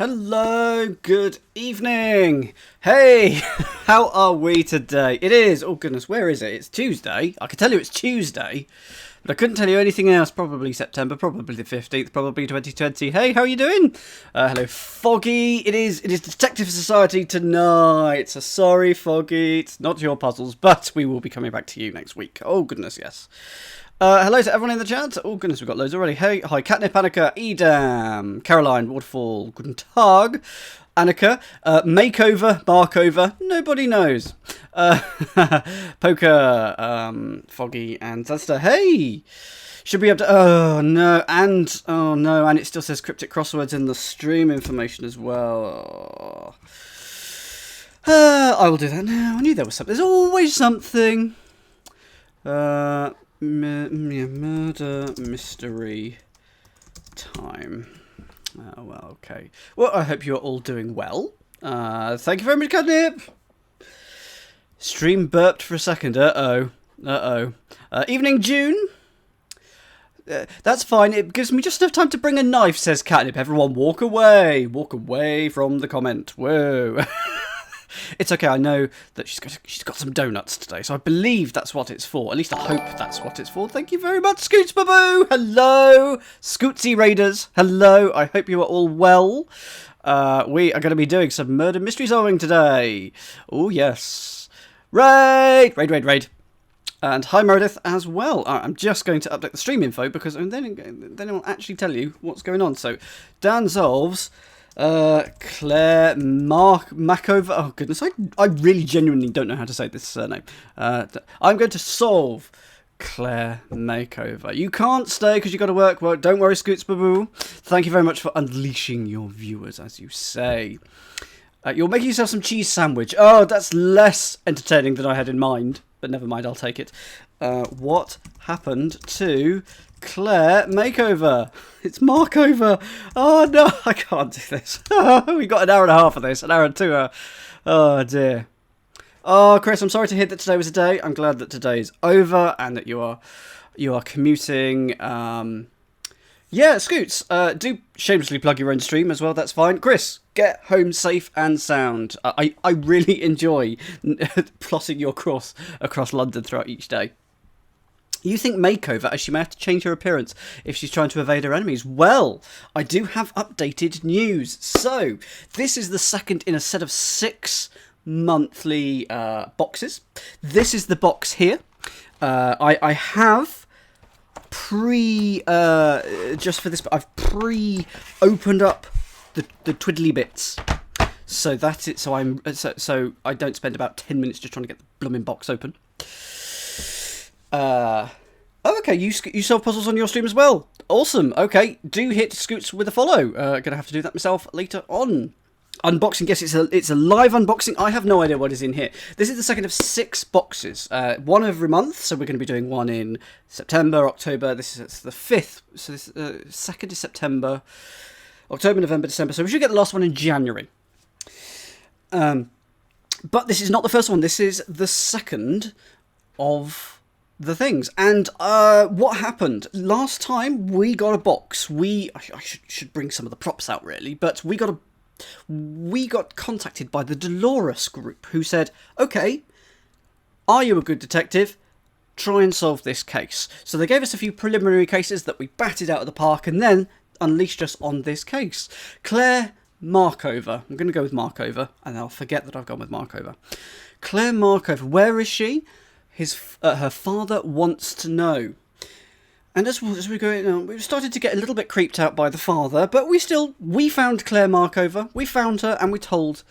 Hello, good evening. Hey, how are we today? It is, oh goodness, where is it? It's Tuesday. I can tell you it's Tuesday, but I couldn't tell you anything else. Probably September, probably the 15th, probably 2020. Hey, how are you doing? Hello, Foggy. It is Detective Society tonight. So sorry, Foggy, it's not your puzzles, but we will be coming back to you next week. Oh goodness, yes. Hello to everyone in the chat. Oh goodness, we've got loads already. Hey, hi, Catnip, Annika, Edam, Caroline, Waterfall, Guten Tag, Annika, Makeover, Markover, nobody knows. Poker, Foggy, and Zesta. Hey! Should be up to... oh no, and it still says cryptic crosswords in the stream information as well. I will do that now. I knew there was something. There's always something. Murder mystery time. Oh, well, okay. Well, I hope you're all doing well. Thank you very much, Catnip. Stream burped for a second. Evening, June. That's fine. It gives me just enough time to bring a knife, says Catnip. Everyone walk away. Walk away from the comment. Whoa. It's okay, I know that she's got some donuts today, so I believe that's what it's for. At least I hope that's what it's for. Thank you very much, Scoots Baboo! Hello! Scootsy Raiders, hello! I hope you are all well. We are going to be doing some murder mystery solving today. Oh, yes. Raid! Raid. And hi, Meredith, as well. I'm just going to update the stream info, because then it will actually tell you what's going on. So, Dan solves... Claire Makover. Oh goodness, I really genuinely don't know how to say this surname. I'm going to solve Claire Makeover. You can't stay because you got to work. Well, don't worry, Scoots Baboo. Thank you very much for unleashing your viewers, as you say. You're making yourself some cheese sandwich. Oh, that's less entertaining than I had in mind, but never mind, I'll take it. What happened to Claire Makeover? It's Markover. Oh no, I can't do this. We got an hour and a half of this, an hour and 2 hours. Oh dear. Oh, Chris, I'm sorry to hear that today was a day. I'm glad that today is over and that you are commuting. Yeah, Scoots, do shamelessly plug your own stream as well. That's fine. Chris, get home safe and sound. I really enjoy plotting your course across London throughout each day. You think Makeover, as she may have to change her appearance if she's trying to evade her enemies. Well, I do have updated news. So, this is the second in a set of 6 monthly boxes. This is the box here. I have just for this, I've pre-opened up the twiddly bits. So that's it. So I don't spend about 10 minutes just trying to get the blooming box open. Oh, okay, you solve puzzles on your stream as well. Awesome. Okay, do hit Scoots with a follow. Gonna have to do that myself later on. Unboxing, yes, it's a live unboxing. I have no idea what is in here. This is the second of 6 boxes. One every month, so we're going to be doing one in September, October. This is the 5th, so this 2nd is September, October, November, December. So we should get the last one in January. But this is not the first one. This is the second of the things. And what happened last time? We got a box. I should bring some of the props out really, but we got contacted by the Dolores group, who said, "Okay, are you a good detective? Try and solve this case." So they gave us a few preliminary cases that we batted out of the park, and then unleashed us on this case. Claire Markover. I'm going to go with Markover, and I'll forget that I've gone with Markover. Claire Markover. Where is she? Her father wants to know. And as we're going on, we started to get a little bit creeped out by the father, but we found Claire Markover. We found her, and we told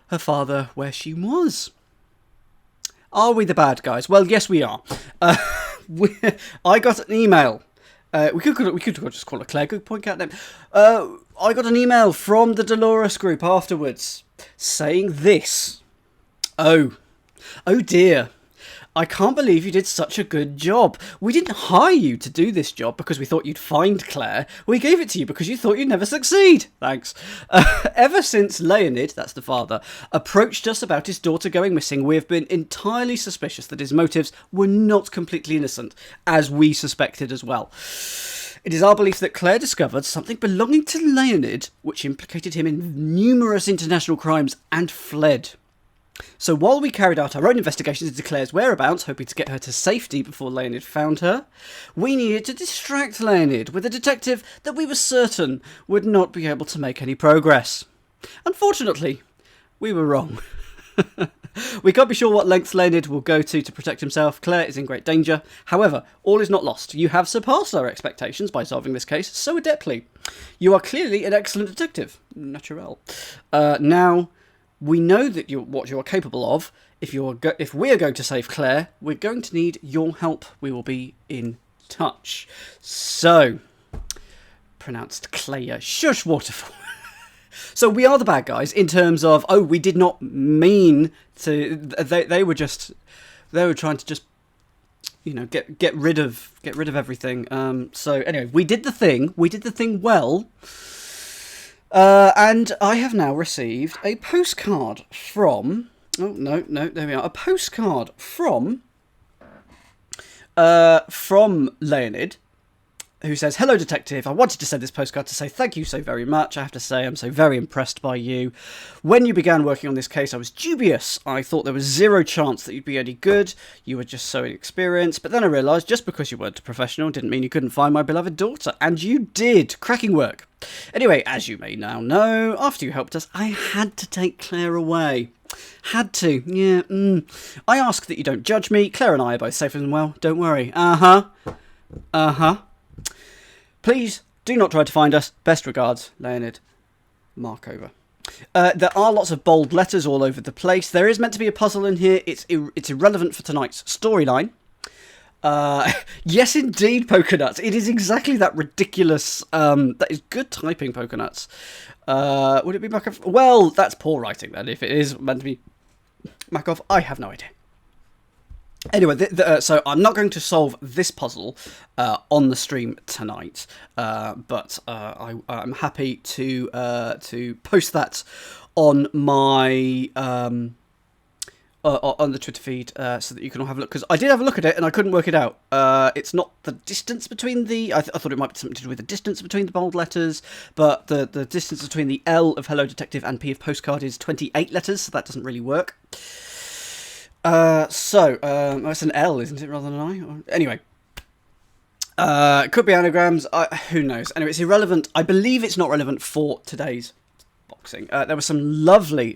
her father where she was. Are we the bad guys? Well, yes, we are. I got an email. We could just call her Claire. Good point, Catnip. I got an email from the Dolores group afterwards saying this. Oh dear. I can't believe you did such a good job. We didn't hire you to do this job because we thought you'd find Claire. We gave it to you because you thought you'd never succeed. Thanks. Ever since Leonid, that's the father, approached us about his daughter going missing, we have been entirely suspicious that his motives were not completely innocent, as we suspected as well. It is our belief that Claire discovered something belonging to Leonid, which implicated him in numerous international crimes, and fled. So while we carried out our own investigations into Claire's whereabouts, hoping to get her to safety before Leonid found her, we needed to distract Leonid with a detective that we were certain would not be able to make any progress. Unfortunately, we were wrong. We can't be sure what lengths Leonid will go to protect himself. Claire is in great danger. However, all is not lost. You have surpassed our expectations by solving this case so adeptly. You are clearly an excellent detective. Naturel. Now, we know that what you are capable of. If we are going to save Claire, we're going to need your help. We will be in touch. So, pronounced Claire. Shush, Waterfall. So we are the bad guys in terms of, we did not mean to. They were trying to just, get rid of everything. So anyway, we did the thing. We did the thing well. And I have now received a postcard from. Oh no, there we are. A postcard from Leonid, who says, "Hello, detective. I wanted to send this postcard to say thank you so very much. I have to say I'm so very impressed by you. When you began working on this case, I was dubious. I thought there was zero chance that you'd be any good. You were just so inexperienced. But then I realised just because you weren't a professional didn't mean you couldn't find my beloved daughter. And you did. Cracking work. Anyway, as you may now know, after you helped us, I had to take Claire away. Had to. Yeah. I ask that you don't judge me. Claire and I are both safe and well. Don't worry. Please do not try to find us. Best regards, Leonid. Mark over." There are lots of bold letters all over the place. There is meant to be a puzzle in here. It's irrelevant for tonight's storyline. Yes, indeed, Pokenuts. It is exactly that ridiculous. That is good typing, Pokenuts. Would it be Makov? Well, that's poor writing then. If it is meant to be Makov, I have no idea. Anyway, so I'm not going to solve this puzzle on the stream tonight, but I'm happy to post that on my on the Twitter feed so that you can all have a look. Because I did have a look at it and I couldn't work it out. It's not the distance between the. I thought it might be something to do with the distance between the bold letters, but the distance between the L of Hello Detective and P of Postcard is 28 letters, so that doesn't really work. It's an L, isn't it, rather than an I? Anyway. It could be anagrams, who knows. Anyway, it's irrelevant. I believe it's not relevant for today's boxing. There were some lovely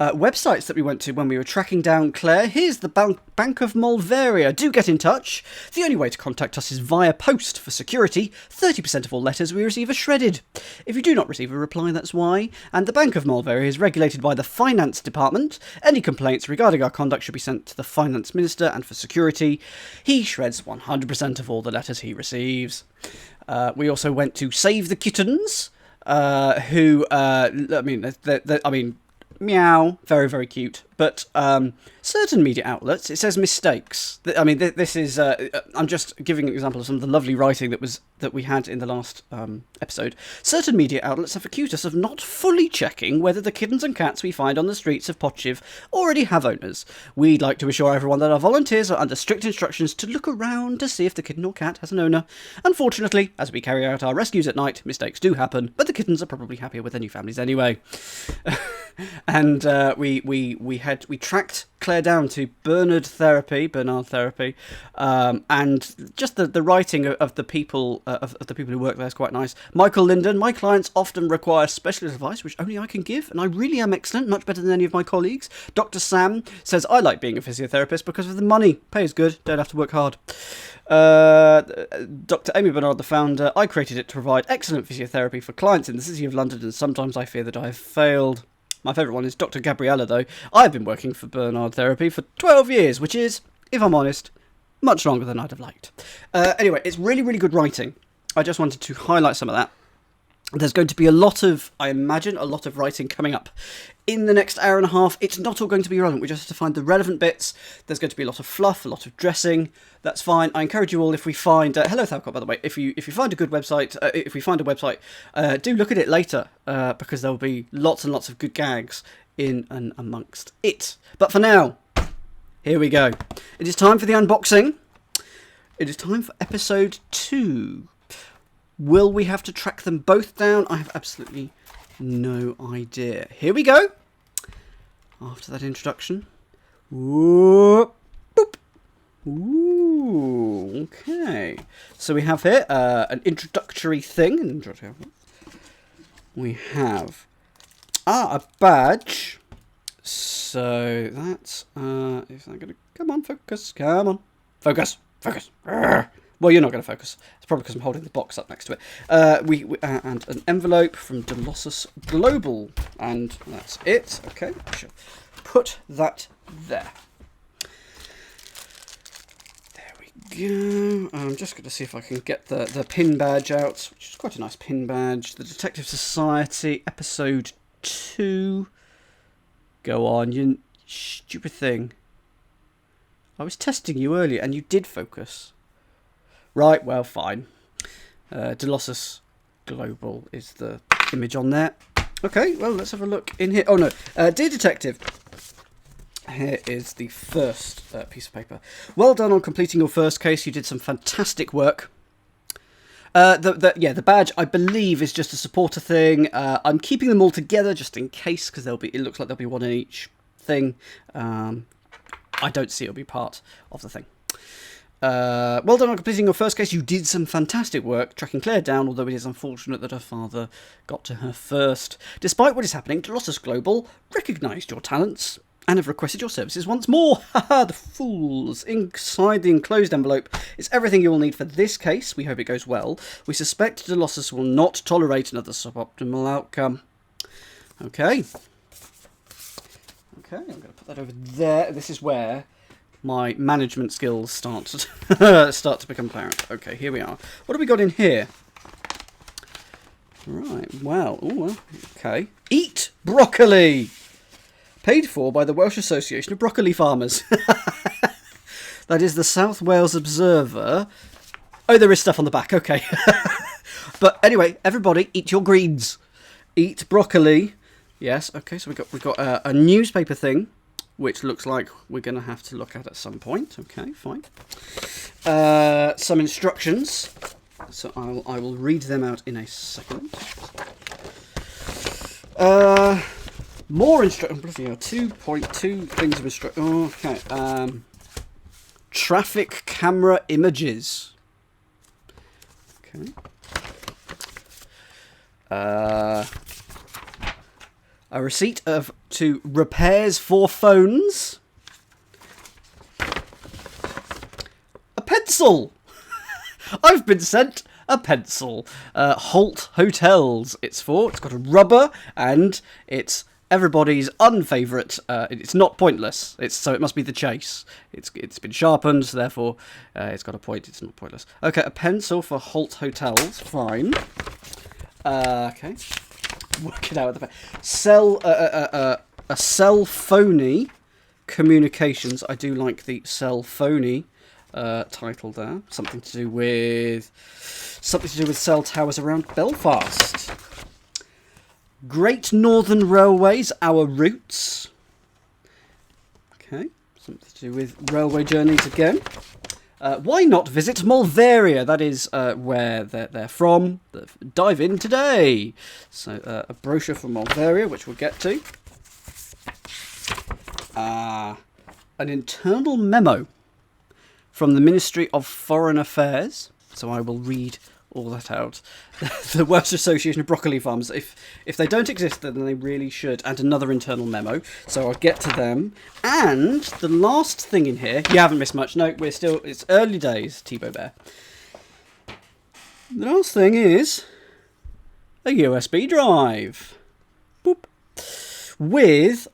websites that we went to when we were tracking down Claire. Here's the Bank of Mulveria. Do get in touch. The only way to contact us is via post. For security, 30% of all letters we receive are shredded. If you do not receive a reply, that's why. And the Bank of Mulveria is regulated by the Finance Department. Any complaints regarding our conduct should be sent to the Finance Minister, and for security, he shreds 100% of all the letters he receives. We also went to Save the Kittens, meow, very, very cute. But certain media outlets, it says mistakes. This is. I'm just giving an example of some of the lovely writing that we had in the last episode. Certain media outlets have accused us of not fully checking whether the kittens and cats we find on the streets of Potshiv already have owners. We'd like to assure everyone that our volunteers are under strict instructions to look around to see if the kitten or cat has an owner. Unfortunately, as we carry out our rescues at night, mistakes do happen, but the kittens are probably happier with their new families anyway. And we tracked Claire down to Bernard Therapy, and just the writing of the people who work there is quite nice. Michael Linden: "My clients often require specialist advice, which only I can give, and I really am excellent, much better than any of my colleagues." Dr. Sam says, "I like being a physiotherapist because of the money. Pay is good, don't have to work hard." Dr. Amy Bernard, the founder: "I created it to provide excellent physiotherapy for clients in the City of London, and sometimes I fear that I have failed." My favourite one is Dr. Gabriella, though. "I've been working for Bernard Therapy for 12 years, which is, if I'm honest, much longer than I'd have liked." Anyway, it's really, really good writing. I just wanted to highlight some of that. There's going to be I imagine, a lot of writing coming up in the next hour and a half. It's not all going to be relevant. We just have to find the relevant bits. There's going to be a lot of fluff, a lot of dressing. That's fine. I encourage you all, if we find... hello, Thalcott, by the way. If you find a good website, if we find a website, do look at it later, because there will be lots and lots of good gags in and amongst it. But for now, here we go. It is time for the unboxing. It is time for episode 2 Will we have to track them both down? I have absolutely no idea. Here we go. After that introduction. Ooh, boop. Ooh, okay. So we have here an introductory thing. We have a badge. So that's is that gonna come on, focus, come on. Focus. Arrgh. Well, you're not going to focus. It's probably because I'm holding the box up next to it. We and an envelope from Delossus Global, and that's it. Okay, I should put that there. There we go. I'm just going to see if I can get the pin badge out, which is quite a nice pin badge. The Detective Society, episode 2. Go on, you stupid thing. I was testing you earlier, and you did focus. Right, well, fine. Delossus Global is the image on there. Okay, well, let's have a look in here. Oh, no. Dear Detective, here is the first piece of paper. Well done on completing your first case. You did some fantastic work. The badge, I believe, is just a supporter thing. I'm keeping them all together just in case, because it looks like there'll be one in each thing. I don't see it'll be part of the thing. Well done on completing your first case. You did some fantastic work tracking Claire down, although it is unfortunate that her father got to her first. Despite what is happening, Delossus Global recognised your talents and have requested your services once more. Haha, the fools. Inside the enclosed envelope is everything you will need for this case. We hope it goes well. We suspect Delossus will not tolerate another suboptimal outcome. Okay. Okay, I'm going to put that over there. This is where my management skills start to become apparent. Okay, here we are. What have we got in here? Right, well, ooh, okay. Eat broccoli! Paid for by the Welsh Association of Broccoli Farmers. That is the South Wales Observer. Oh, there is stuff on the back, okay. But anyway, everybody, eat your greens. Eat broccoli. Yes, okay, so we've got a newspaper thing, which looks like we're going to have to look at some point. Okay, fine. Some instructions. So I will read them out in a second. More instructions. 2.2 things of instruction. Okay. Traffic camera images. Okay. A receipt to repairs for phones. A pencil. I've been sent a pencil. Holt Hotels. It's got a rubber and it's everybody's unfavourite. It's not pointless. So it must be the chase. It's been sharpened, so therefore it's got a point. It's not pointless. Okay, a pencil for Holt Hotels. Fine. Okay. Work it out with the a cell phony communications. I do like the cell phony title there. Something to do with cell towers around Belfast. Great Northern Railways, our routes. Okay, something to do with railway journeys again. Why not visit Mulvaria? That is where they're from. Dive in today. So a brochure from Mulvaria, which we'll get to. An internal memo from the Ministry of Foreign Affairs. So I will read all that out. The Welsh Association of Broccoli Farmers. If they don't exist, then they really should. And another internal memo. So I'll get to them. And the last thing in here, you haven't missed much. No, it's early days, T-Bow Bear. The last thing is a USB drive. Boop. With,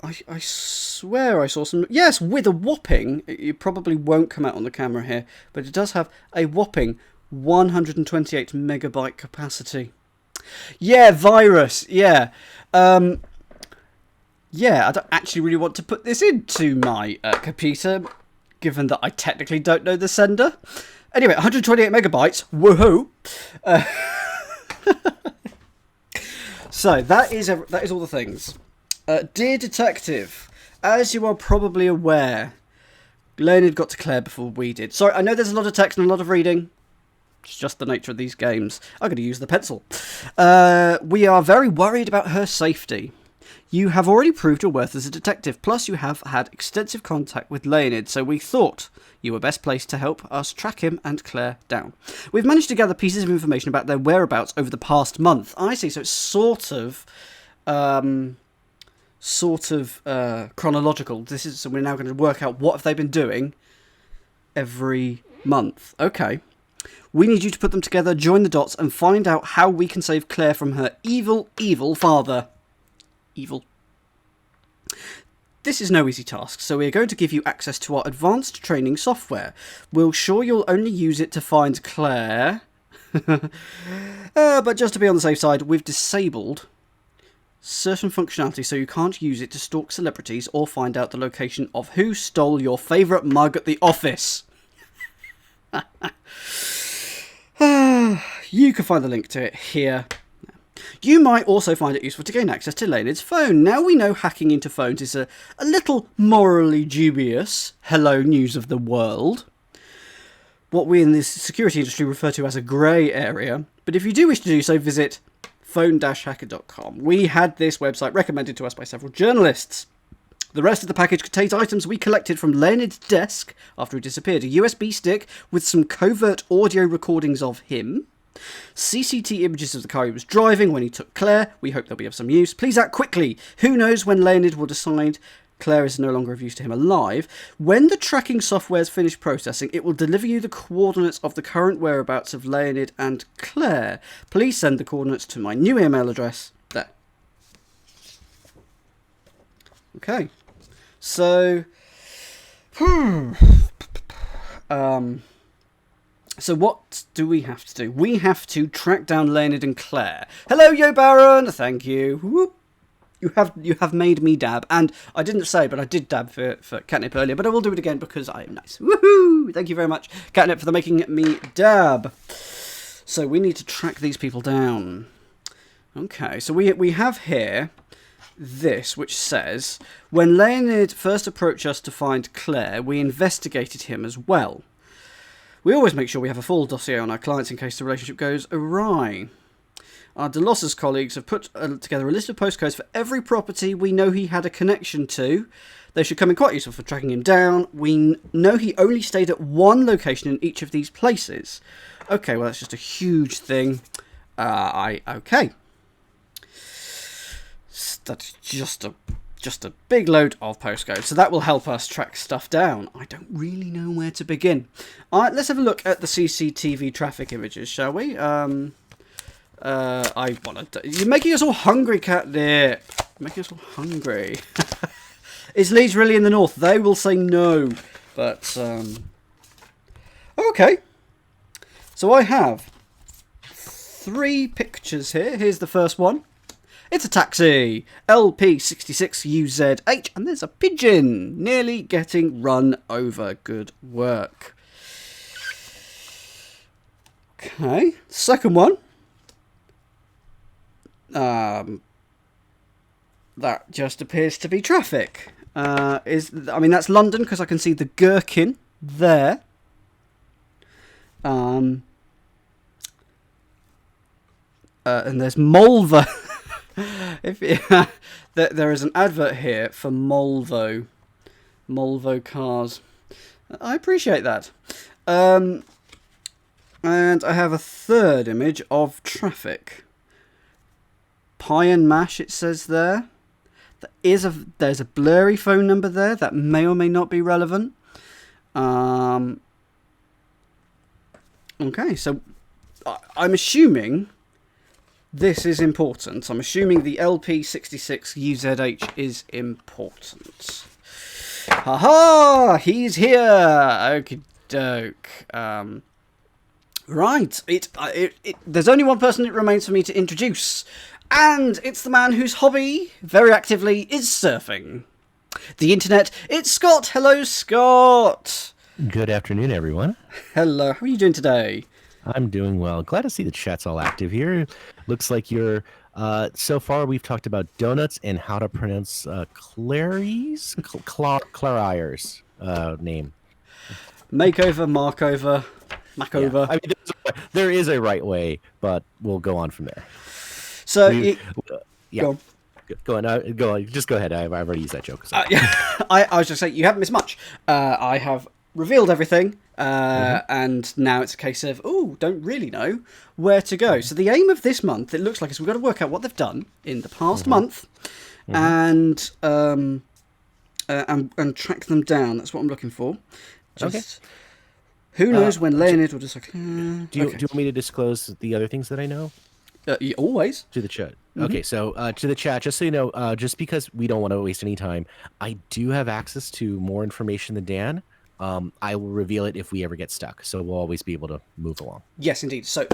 I swear I saw some, yes, with a whopping, it probably won't come out on the camera here, but it does have a whopping 128 megabyte capacity. Yeah, virus. Yeah. Yeah, I don't actually really want to put this into my computer, given that I technically don't know the sender. Anyway, 128 megabytes. Woohoo! So that is all the things. Dear Detective, as you are probably aware, Leonard got to Claire before we did. Sorry, I know there's a lot of text and a lot of reading. It's just the nature of these games. I'm going to use the pencil. We are very worried about her safety. You have already proved your worth as a detective, plus you have had extensive contact with Leonid, so we thought you were best placed to help us track him and Claire down. We've managed to gather pieces of information about their whereabouts over the past month. I see, so it's sort of chronological. So we're now going to work out what have they been doing every month. Okay. We need you to put them together, join the dots, and find out how we can save Claire from her evil, evil father. Evil. This is no easy task, so we're going to give you access to our advanced training software. We'll sure you'll only use it to find Claire. But just to be on the safe side, we've disabled certain functionality so you can't use it to stalk celebrities or find out the location of who stole your favourite mug at the office. You can find the link to it here. You might also find it useful to gain access to Leonid's phone. Now we know hacking into phones is a little morally dubious. Hello, news of the world. What we in this security industry refer to as a grey area. But if you do wish to do so, visit phone-hacker.com. We had this website recommended to us by several journalists. The rest of the package contains items we collected from Leonid's desk after he disappeared. A USB stick with some covert audio recordings of him. CCTV images of the car he was driving when he took Claire. We hope they'll be of some use. Please act quickly. Who knows when Leonid will decide Claire is no longer of use to him alive. When the tracking software is finished processing, it will deliver you the coordinates of the current whereabouts of Leonid and Claire. Please send the coordinates to my new email address. There. Okay. So... So what do we have to do? We have to track down Leonid and Claire. Hello, Yo Baron! Thank you. Whoop. You have made me dab. And I didn't say, but I did dab for Catnip earlier, but I will do it again because I am nice. Woohoo! Thank you very much, Catnip, for making me dab. So we need to track these people down. Okay, so we have here this, which says, when Leonid first approached us to find Claire, we investigated him as well. We always make sure we have a full dossier on our clients in case the relationship goes awry. Our DeLos's colleagues have put together a list of postcodes for every property we know he had a connection to. They should come in quite useful for tracking him down. We know he only stayed at one location in each of these places. Okay, well, that's just a huge thing. Okay. That's just a big load of postcodes, so that will help us track stuff down. I don't really know where to begin. Let's have a look at the CCTV traffic images, shall we? You're making us all hungry, Catnip. You're making us all hungry. Is Leeds really in the north? They will say no, but okay. So I have 3 pictures here. Here's the first one. It's a taxi, LP66UZH, and there's a pigeon nearly getting run over. Good work. Okay, second one. That just appears to be traffic. That's London because I can see the gherkin there. And there's Mulva. There is an advert here for Volvo cars. I appreciate that. And I have a third image of traffic. Pie and Mash, it says there. There's a blurry phone number there that may or may not be relevant. Okay, so I'm assuming this is important. I'm assuming the LP66UZH is important. Haha! He's here! Okie doke. Right. There's only one person it remains for me to introduce. And it's the man whose hobby, very actively, is surfing. The internet, it's Scott! Hello, Scott! Good afternoon, everyone. Hello, how are you doing today? I'm doing well. Glad to see the chat's all active here. Looks like you're... so far, we've talked about donuts and how to pronounce Clary's name. Makeover, Markover, Mackover. Yeah. I mean, There is a right way, but we'll go on from there. So, Yeah. go on. Go on. Go on. Just go ahead. I've already used that joke. So. Yeah, I was just saying, you haven't missed much. I have revealed everything, and now it's a case of, don't really know where to go. So the aim of this month, it looks like, is we've got to work out what they've done in the past month, and track them down. That's what I'm looking for. Just, who knows when Leonid will just like... Do you want me to disclose the other things that I know? Always. To the chat. Okay, so to the chat, just so you know, just because we don't want to waste any time, I do have access to more information than Dan. I will reveal it if we ever get stuck, so we'll always be able to move along. Yes, indeed. So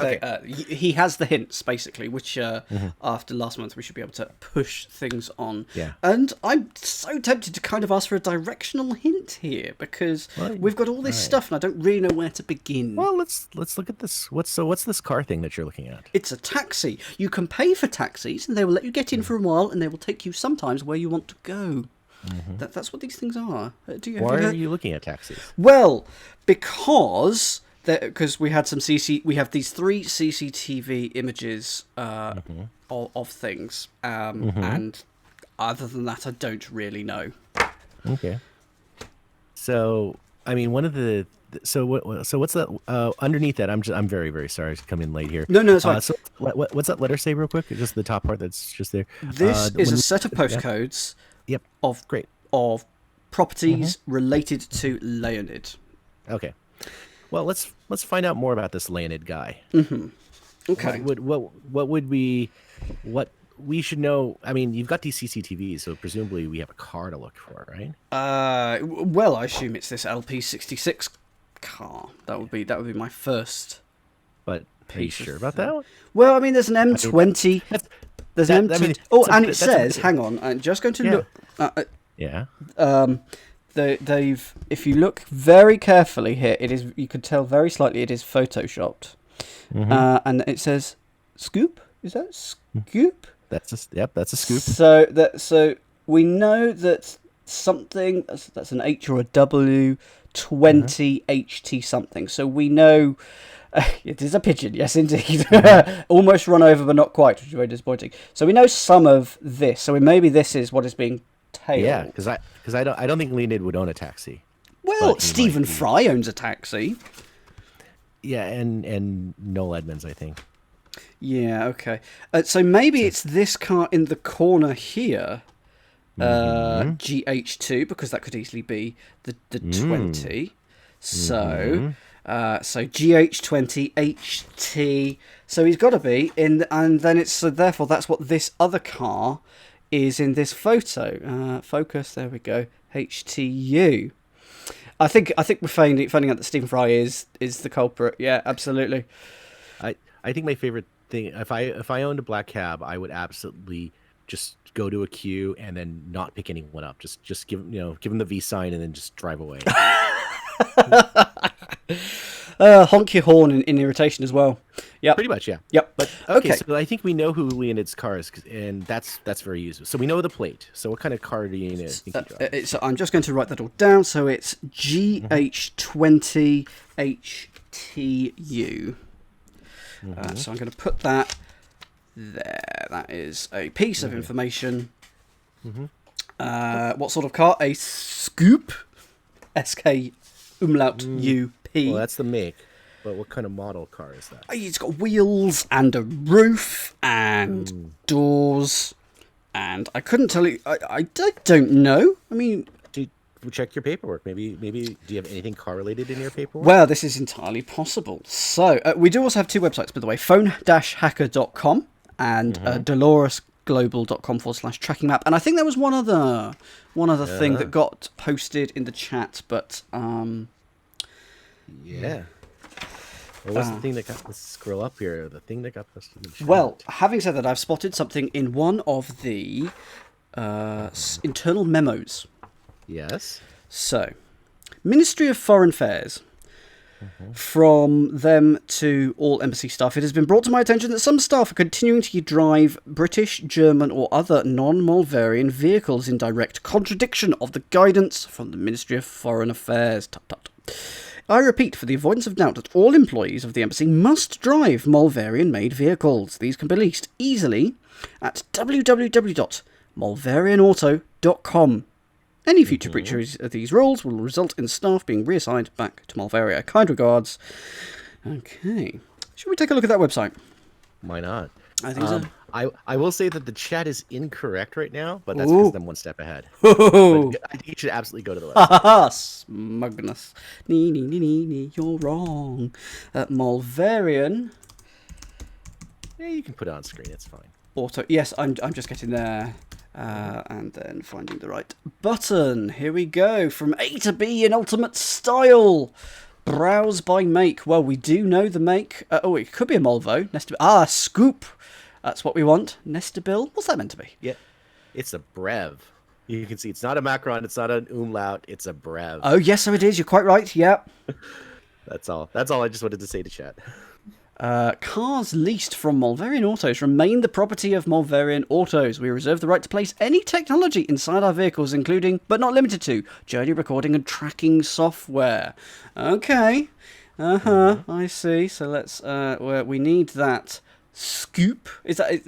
he has the hints, basically, which after last month we should be able to push things on. Yeah. And I'm so tempted to kind of ask for a directional hint here, because we've got all this stuff and I don't really know where to begin. Well, let's look at this. What's this car thing that you're looking at? It's a taxi. You can pay for taxis and they will let you get in for a while and they will take you sometimes where you want to go. That's what these things are. Why are you looking at taxis? Well, because we had we have these 3 CCTV images of things, and other than that, I don't really know. Okay. So, I mean, one of the so what's that underneath that? I'm very, very sorry to come in late here. No, it's fine. So what's that letter say real quick? Just the top part that's just there. This is a set of postcodes. Yep. Of properties related to Leonid. Okay. Well, let's find out more about this Leonid guy. Okay. What we should know? I mean, you've got these CCTVs, so presumably we have a car to look for, right? Well, I assume it's this LP66 car. That would be my first. But are you sure about that one? Well, I mean, there's an M20. There's an M20. And it says, hang on, I'm just going to look. They've, if you look very carefully here, it is, you could tell very slightly it is photoshopped. And it says scoop. Is that scoop? That's a scoop. So we know that something that's an H or a W 20 HT something. So we know it is a pigeon. Yes, indeed. Almost run over, but not quite, which is very disappointing. So we know some of this. So maybe this is what is being tailed. Yeah, because I don't think Leonid would own a taxi. Well, Stephen Fry owns a taxi. Yeah, and Noel Edmonds, I think. Yeah, okay. So maybe it's this car in the corner here, GH2, because that could easily be the 20. So GH20 HT. So he's got to be in, and then it's so therefore that's what this other car is in this photo. Focus. There we go. HTU. I think we're finding out that Stephen Fry is the culprit. Yeah, absolutely. I think my favorite thing, if I owned a black cab, I would absolutely just go to a queue and then not pick anyone up. Just give them the V sign and then just drive away. Honk your horn in irritation as well. Yeah, pretty much. Yeah. Yep. But okay, so I think we know who Leonid's car is, and that's very useful. So we know the plate. So what kind of car do you think he drives? So I'm just going to write that all down. So it's GH20 HTU. So I'm going to put that there. That is a piece of information. What sort of car? A Scoop. SK umlaut UP. Well, that's the make. But what kind of model car is that? It's got wheels and a roof and doors. And I couldn't tell you. I don't know. I mean, check your paperwork. Maybe do you have anything car related in your paperwork? Well, this is entirely possible. So we do also have 2 websites, by the way: phone-hacker.com and doloresglobal.com/tracking map. And I think there was one other thing that got posted in the chat, but yeah. What was the thing that got, let's scroll up here, the thing that got posted in the chat? Well, having said that, I've spotted something in one of the internal memos. Yes. So, Ministry of Foreign Affairs. From them to all embassy staff, it has been brought to my attention that some staff are continuing to drive British, German or other non-Malvarian vehicles in direct contradiction of the guidance from the Ministry of Foreign Affairs. I repeat, for the avoidance of doubt, that all employees of the embassy must drive Mulvarian-made vehicles. These can be leased easily at www.mulvarianauto.com. Any future breaches of these rules will result in staff being reassigned back to Mulvaria. Kind regards. Okay. Should we take a look at that website? Why not? I think so. I will say that the chat is incorrect right now, but that's because I'm one step ahead. Oh, I think you should absolutely go to the website. ha! Smugness. Nee, you're wrong. Mulvarian Yeah, you can put it on screen. It's fine. Auto. Yes, I'm just getting there. And then finding the right button. Here we go. From A to B in ultimate style. Browse by make. Well, we do know the make. It could be a Molvo. Scoop. That's what we want. Nestabil. What's that meant to be? Yeah, it's a brev. You can see it's not a macron. It's not an umlaut. It's a brev. Oh, yes, so it is. You're quite right. Yep. That's all. That's all I just wanted to say to chat. Cars leased from Mulvarian Autos remain the property of Mulvarian Autos. We reserve the right to place any technology inside our vehicles, including, but not limited to, journey recording and tracking software. Okay. I see. So let's, we need that scoop. Is that...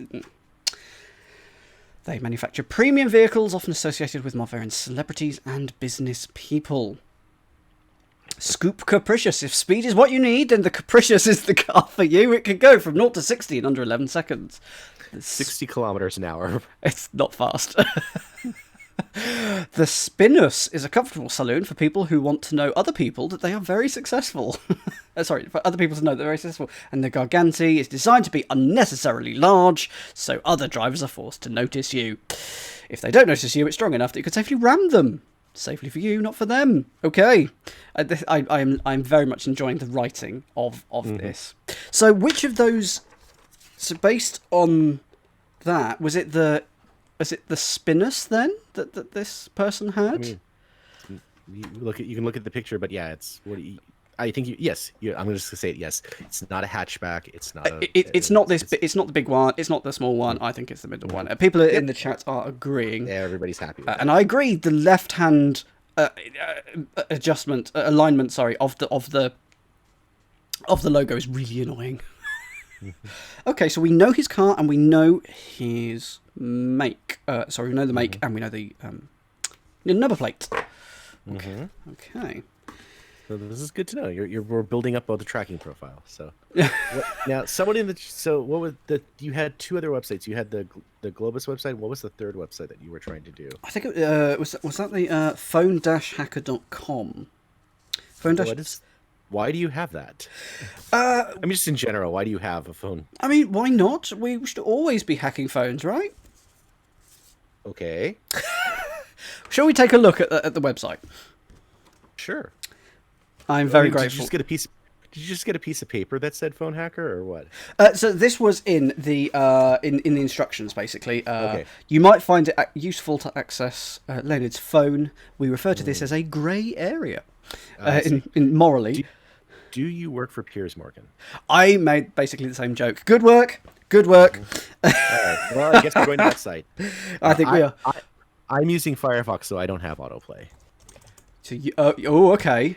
They manufacture premium vehicles, often associated with Mulvarian celebrities and business people. Scoop Capricious. If speed is what you need, then the Capricious is the car for you. It can go from 0 to 60 in under 11 seconds. 60 kilometers an hour. It's not fast. The Spinus is a comfortable saloon for people who want to know other people that they are very successful. For other people to know they're very successful. And the Garganti is designed to be unnecessarily large, so other drivers are forced to notice you. If they don't notice you, it's strong enough that you could safely ram them. Safely for you, not for them. Okay. I'm very much enjoying the writing of this. So which of those... So based on that, was it the Spinus then that this person had? I mean, you can look at the picture, but yeah, it's what I think. Yes, I'm just gonna say it. Yes, it's not a hatchback. It's not. It's not this. It's not the big one. It's not the small one. I think it's the middle one. People in the chat are agreeing. Yeah, everybody's happy. With and I agree. The left-hand alignment. Sorry, of the logo is really annoying. Okay, so we know his car and we know his make. We know the make and we know the number plate. Okay. Okay. So this is good to know. We're building up the tracking profile. So now, someone in the what was you had two other websites. You had the Globus website. What was the third website that you were trying to do? I think it was that the phone-hacker.com. Why do you have that? I mean, just in general, why do you have a phone? I mean, why not? We should always be hacking phones, right? Okay. Shall we take a look at the website? Sure. I'm very grateful. Did you just get a piece of paper that said phone hacker or what? So this was in the in the instructions, basically. Okay. You might find it useful to access Leonard's phone. We refer to this as a grey area. In morally. Do you work for Piers Morgan? I made basically the same joke. Good work. Good work. All right. Well, I guess we're going to that site. I think we are. I'm using Firefox, so I don't have autoplay. So okay.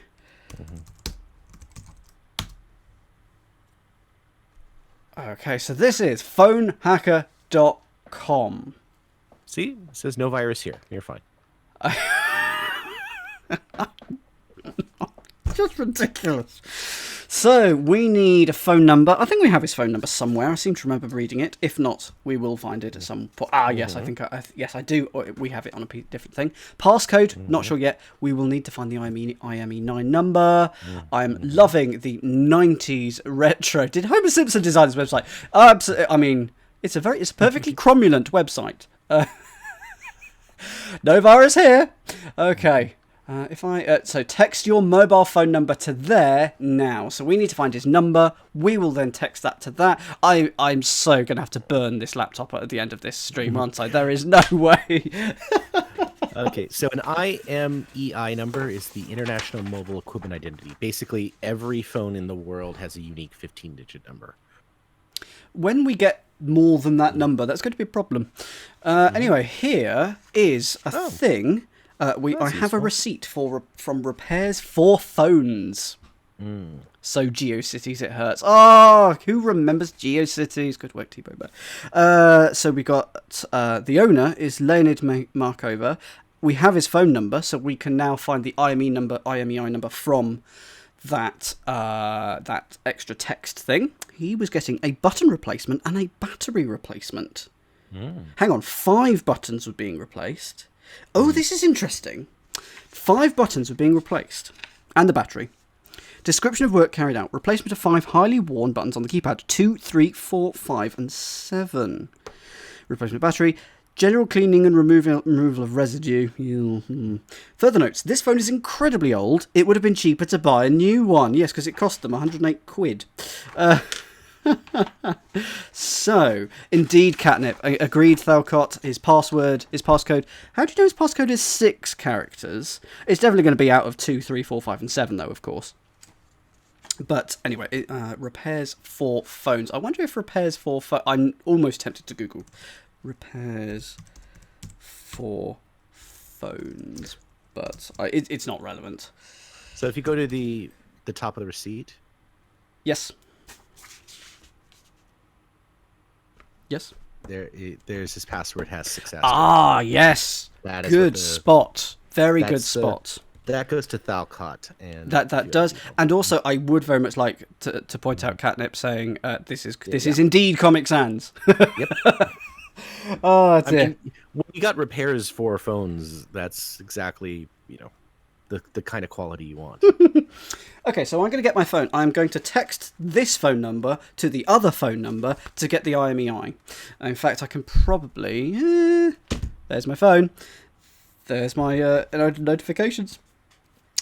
Okay, so this is phonehacker.com. See? It says no virus here. You're fine. Just ridiculous. So, we need a phone number. I think we have his phone number somewhere. I seem to remember reading it. If not, we will find it at some point. Yes, I think yes, I do. We have it on a different thing. Passcode, not sure yet. We will need to find the IME 9 number. I'm loving the 90s retro. Did Homer Simpson design this website? Absolutely. I mean, it's a perfectly cromulent website. No virus here. Okay. So text your mobile phone number to there now. So we need to find his number. We will then text that to that. I'm so going to have to burn this laptop at the end of this stream, aren't I? There is no way. Okay, so an IMEI number is the International Mobile Equipment Identity. Basically, every phone in the world has a unique 15-digit number. When we get more than that number, that's going to be a problem. Anyway, here is a thing... I have a receipt from Repairs for Phones. So GeoCities, it hurts. Oh, who remembers GeoCities? Good work, T-Boba. So we got the owner is Leonid Markova. We have his phone number, so we can now find the IMEI number from that that extra text thing. He was getting a button replacement and a battery replacement. Hang on, 5 buttons were being replaced. Oh, this is interesting. 5 buttons were being replaced, and the battery. Description of work carried out. Replacement of 5 highly worn buttons on the keypad. 2, 3, 4, 5, and 7. Replacement of battery. General cleaning and removal of residue. Further notes. This phone is incredibly old. It would have been cheaper to buy a new one. Yes, because it cost them 108 quid. So, indeed, Catnip. Agreed, Thalcott. His passcode. How do you know his passcode is 6 characters? It's definitely going to be out of 2, 3, 4, 5, and 7, though, of course. But anyway, repairs for phones. I wonder if repairs for I'm almost tempted to Google repairs for phones, but it's not relevant. So if you go to the top of the receipt. Yes. Yes. There's his password has 6 asterisks. Ah, yes. That is good spot. Very good spot. That goes to Thalcott, and that does, and also I would very much like to point out Catnip saying this is indeed Comic Sans. Yep. Oh, dear. I mean, when you got repairs for phones, that's exactly the kind of quality you want. Okay, so I'm going to get my phone. I'm going to text this phone number to the other phone number to get the IMEI. In fact, I can probably there's my phone. There's my notifications.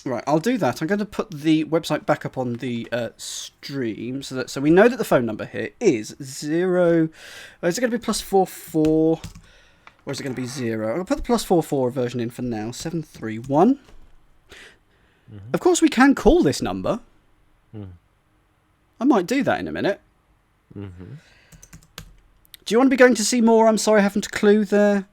Right, I'll do that. I'm going to put the website back up on the stream so we know that the phone number here is 0. Is it going to be +44? Or is it going to be 0? I'll put the +44 version in for now. 731. Of course, we can call this number. I might do that in a minute. Do you want to be going to see more? I'm sorry, I haven't a clue there.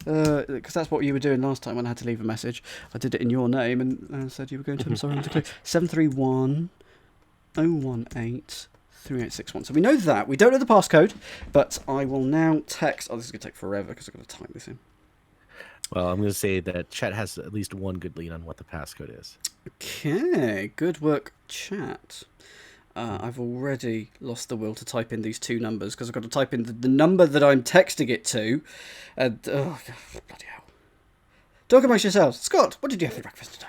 Because that's what you were doing last time when I had to leave a message. I did it in your name and said you were going to. I'm sorry, I'm to 731 018 3861. So we know that. We don't know the passcode, but I will now text. Oh, this is going to take forever because I've got to type this in. Well, I'm going to say that chat has at least one good lead on what the passcode is. Okay, good work, chat. I've already lost the will to type in these 2 numbers because I've got to type in the number that I'm texting it to. And, oh, bloody hell. Talk amongst yourselves. Scott, what did you have for breakfast today?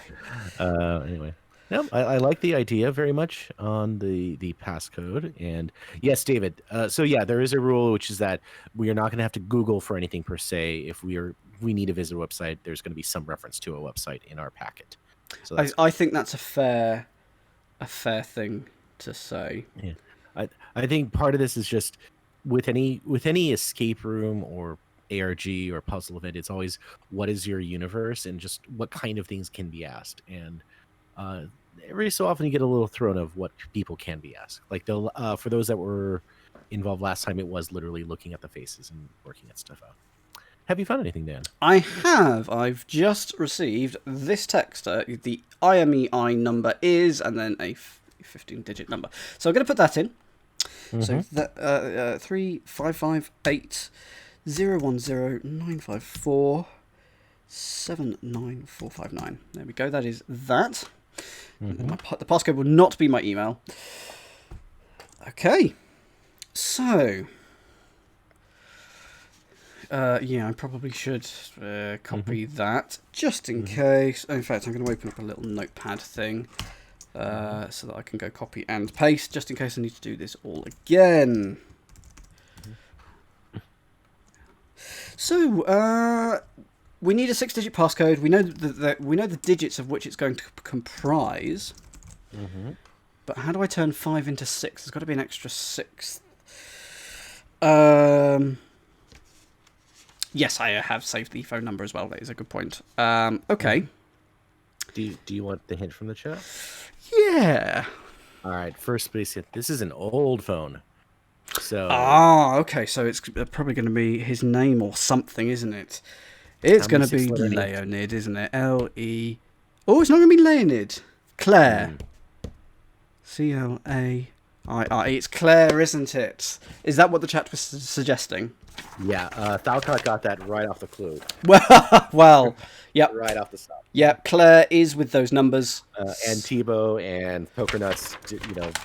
Anyway. No, I like the idea very much on the passcode. And yes, David. So yeah, there is a rule, which is that we are not going to have to Google for anything per se. If we need to visit a website, there's going to be some reference to a website in our packet. So I think that's a fair thing to say. Yeah. I think part of this is just with any escape room or ARG or puzzle event, it's always what is your universe and just what kind of things can be asked. And every so often you get a little thrown of what people can be asked. Like for those that were involved last time, it was literally looking at the faces and working at stuff out. Have you found anything, Dan? I have. I've just received this text. The IMEI number is, and then a 15-digit number. So I'm going to put that in. So that 3558 010 954 79459. There we go. That is that. The passcode will not be my email. Okay. So. Yeah, I probably should copy that just in case. In fact, I'm going to open up a little notepad thing so that I can go copy and paste just in case I need to do this all again. So, we need a 6-digit passcode. We know the digits of which it's going to comprise. But how do I turn 5 into 6? There's got to be an extra 6. Yes, I have saved the phone number as well. That is a good point. Okay. Do you want the hint from the chat? Yeah. All right. First base hint. This is an old phone. So. Okay. So it's probably going to be his name or something, isn't it? It's going to be Leonid, isn't it? L-E. Oh, it's not going to be Leonid. Claire. Claire. It's Claire, isn't it? Is that what the chat was suggesting? Yeah, Thalcott got that right off the clue. Well, yep. Right off the top. Yep, Claire is with those numbers. And Tebow and Pokernuts,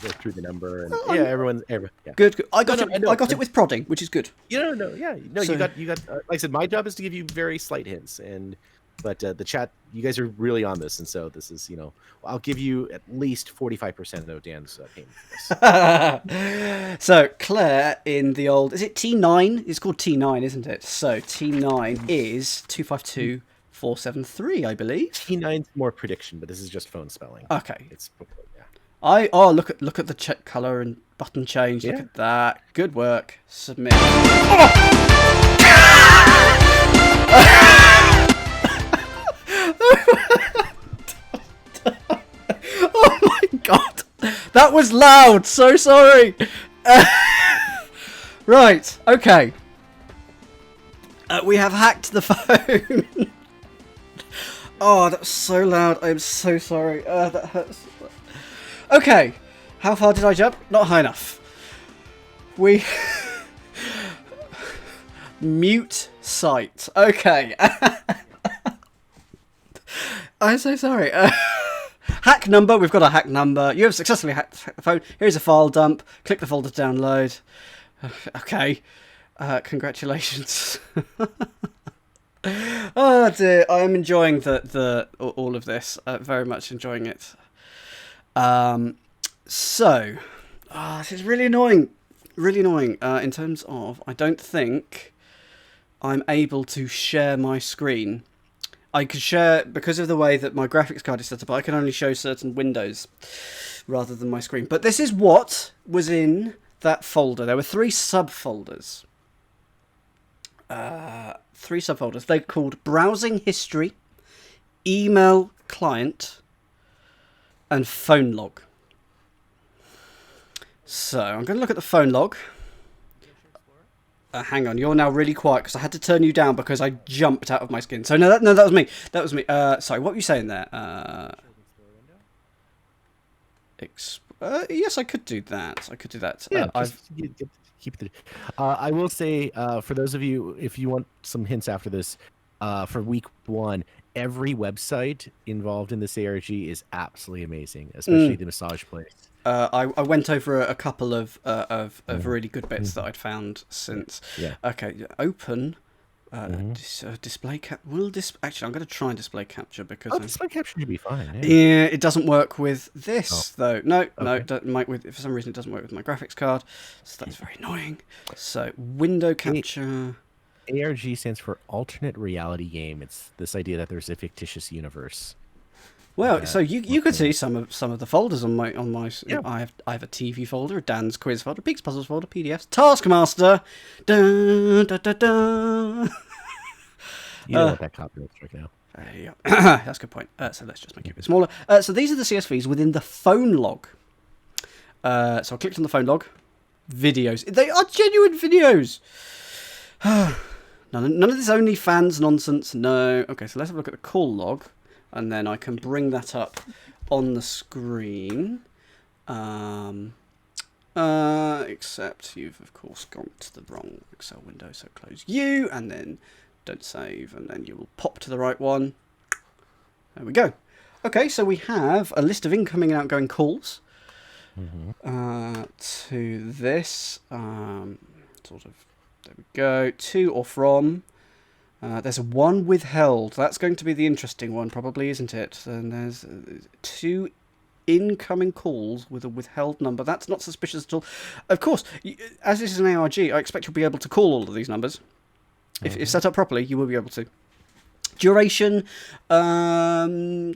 went through the number. And everyone. Yeah. Good. I got it with prodding, which is good. You got. Like I said, my job is to give you very slight hints, but the chat, you guys are really on this, and so this is, I'll give you at least 45% of Dan's payment for this. So Claire in the old, is it T9? It's called T9, isn't it? So T9 is 252473, I believe. T9's more prediction, but this is just phone spelling. Okay. It's look at the check color and button change. Yeah. Look at that. Good work. Submit. Oh my god, that was loud. So sorry. Right. Okay. We have hacked the phone. Oh, that was so loud. I'm so sorry. That hurts. Okay. How far did I jump? Not high enough. We mute site. Okay. I'm so sorry. Hack number. We've got a hack number. You have successfully hacked the phone. Here's a file dump. Click the folder to download. Okay. Congratulations. Oh dear. I'm enjoying all of this. Very much enjoying it. So, this is really annoying. Really annoying. In terms of, I don't think I'm able to share my screen. I could share, because of the way that my graphics card is set up, I can only show certain windows rather than my screen. But this is what was in that folder. There were three subfolders. They're called Browsing History, Email Client, and Phone Log. So, I'm going to look at the phone log. Hang on, you're now really quiet because I had to turn you down because I jumped out of my skin. So no, that was me. That was me. Sorry, what were you saying there? Yes, I could do that. Yeah, I will say, for those of you, if you want some hints after this, for week 1, every website involved in this ARG is absolutely amazing, especially the massage place. I went over a couple of really good bits that I'd found since. Yeah. Okay, open. Display cap. Actually, I'm going to try and display capture because display capture should be fine. Yeah, it doesn't work with this though. No, it might for some reason it doesn't work with my graphics card, so that's very annoying. So window capture. ARG stands for alternate reality game. It's this idea that there's a fictitious universe. Well, so you could see some of the folders on my. Yeah. I have a TV folder, a Dan's quiz folder, Peaks Puzzles folder, PDFs, Taskmaster. Dun, dun, dun, dun. You know what that copyright strike now. Yeah. That's a good point. So let's just make it a bit smaller. So these are the CSVs within the phone log. So I clicked on the phone log. Videos. They are genuine videos. None of this OnlyFans nonsense. No. Okay, so let's have a look at the call log. And then I can bring that up on the screen. Except you've, of course, gone to the wrong Excel window. So close you, and then don't save, and then you will pop to the right one. There we go. Okay, so we have a list of incoming and outgoing calls to this. There we go. To or from. There's one withheld. That's going to be the interesting one, probably, isn't it? And there's 2 incoming calls with a withheld number. That's not suspicious at all. Of course, as this is an ARG, I expect you'll be able to call all of these numbers. If set up properly, you will be able to. Duration, a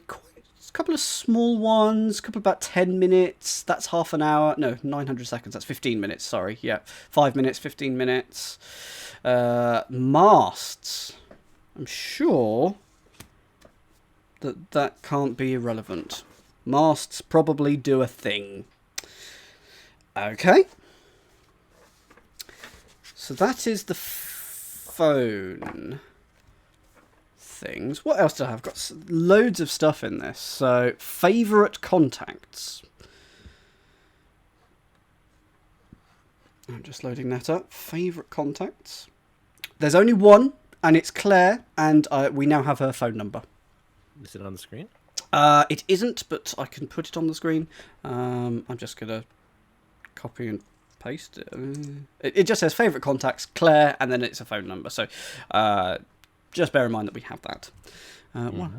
couple of small ones, a couple about 10 minutes. That's half an hour. No, 900 seconds. That's 15 minutes. Sorry. Yeah, 5 minutes, 15 minutes. Masts. I'm sure that can't be irrelevant. Masts probably do a thing. Okay. So that is the phone things. What else do I have? I've got loads of stuff in this. So, favourite contacts. I'm just loading that up. Favourite contacts. There's only one, and it's Claire, and we now have her phone number. Is it on the screen? It isn't, but I can put it on the screen. I'm just going to copy and paste it. It just says favourite contacts, Claire, and then it's a phone number. So just bear in mind that we have that.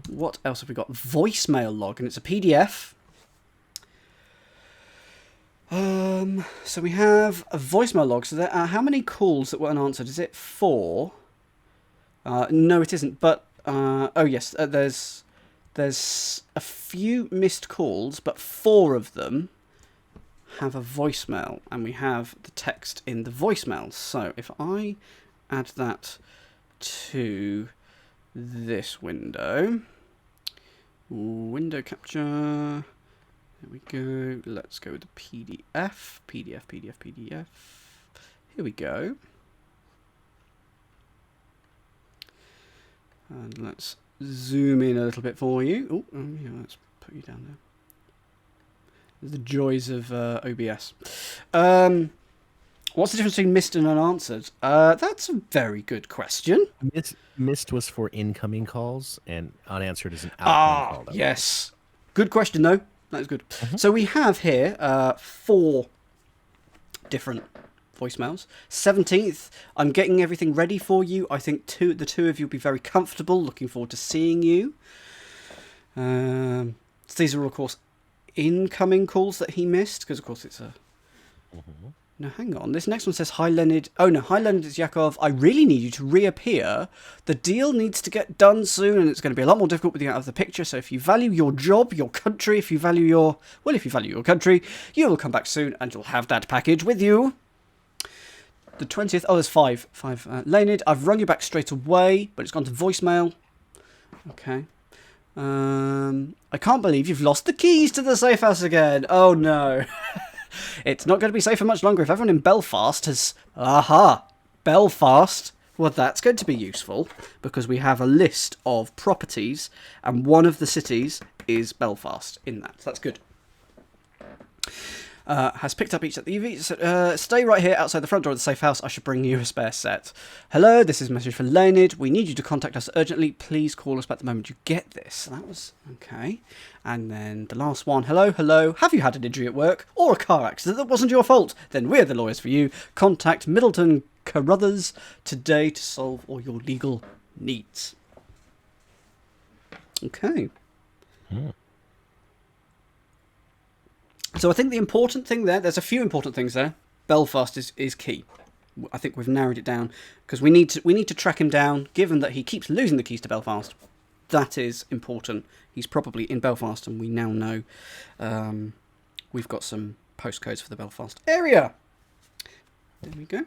What else have we got? Voicemail log, and it's a PDF. So we have a voicemail log. So there are how many calls that were unanswered? Is it 4? No, it isn't. But oh yes, there's a few missed calls, but 4 of them have a voicemail, and we have the text in the voicemail. So if I add that to this window capture. There we go. Let's go with the PDF. PDF. Here we go. And let's zoom in a little bit for you. Oh, yeah, let's put you down there. The joys of OBS. What's the difference between missed and unanswered? That's a very good question. Missed was for incoming calls, and unanswered is an outgoing call. Yes. Good question, though. That is good. So we have here 4 different voicemails. 17th, I'm getting everything ready for you. I think the two of you will be very comfortable. Looking forward to seeing you. So these are, of course, incoming calls that he missed, because, of course, it's a... No, hang on. This next one says, Hi, Leonard. Oh, no. Hi, Leonard. It's Yakov. I really need you to reappear. The deal needs to get done soon, and it's going to be a lot more difficult with you out of the picture. So if you value your job, your country, if you value your country, you will come back soon, and you'll have that package with you. The 20th. Oh, there's 5. Leonard, I've rung you back straight away, but it's gone to voicemail. Okay. I can't believe you've lost the keys to the safe house again. Oh, no. It's not going to be safe for much longer if everyone in Belfast has... Belfast. Well, that's going to be useful, because we have a list of properties, and one of the cities is Belfast in that. So that's good. Has picked up each at the UV. Stay right here outside the front door of the safe house. I should bring you a spare set. Hello, this is a message for Leonard. We need you to contact us urgently. Please call us back the moment you get this. That was okay. And then the last one. Hello. Have you had an injury at work or a car accident that wasn't your fault? Then we're the lawyers for you. Contact Middleton Carruthers today to solve all your legal needs. Okay. So I think the important thing there's a few important things there. Belfast is key. I think we've narrowed it down, because we need to track him down, given that he keeps losing the keys to Belfast. That is important. He's probably in Belfast, and we now know we've got some postcodes for the Belfast area. There we go.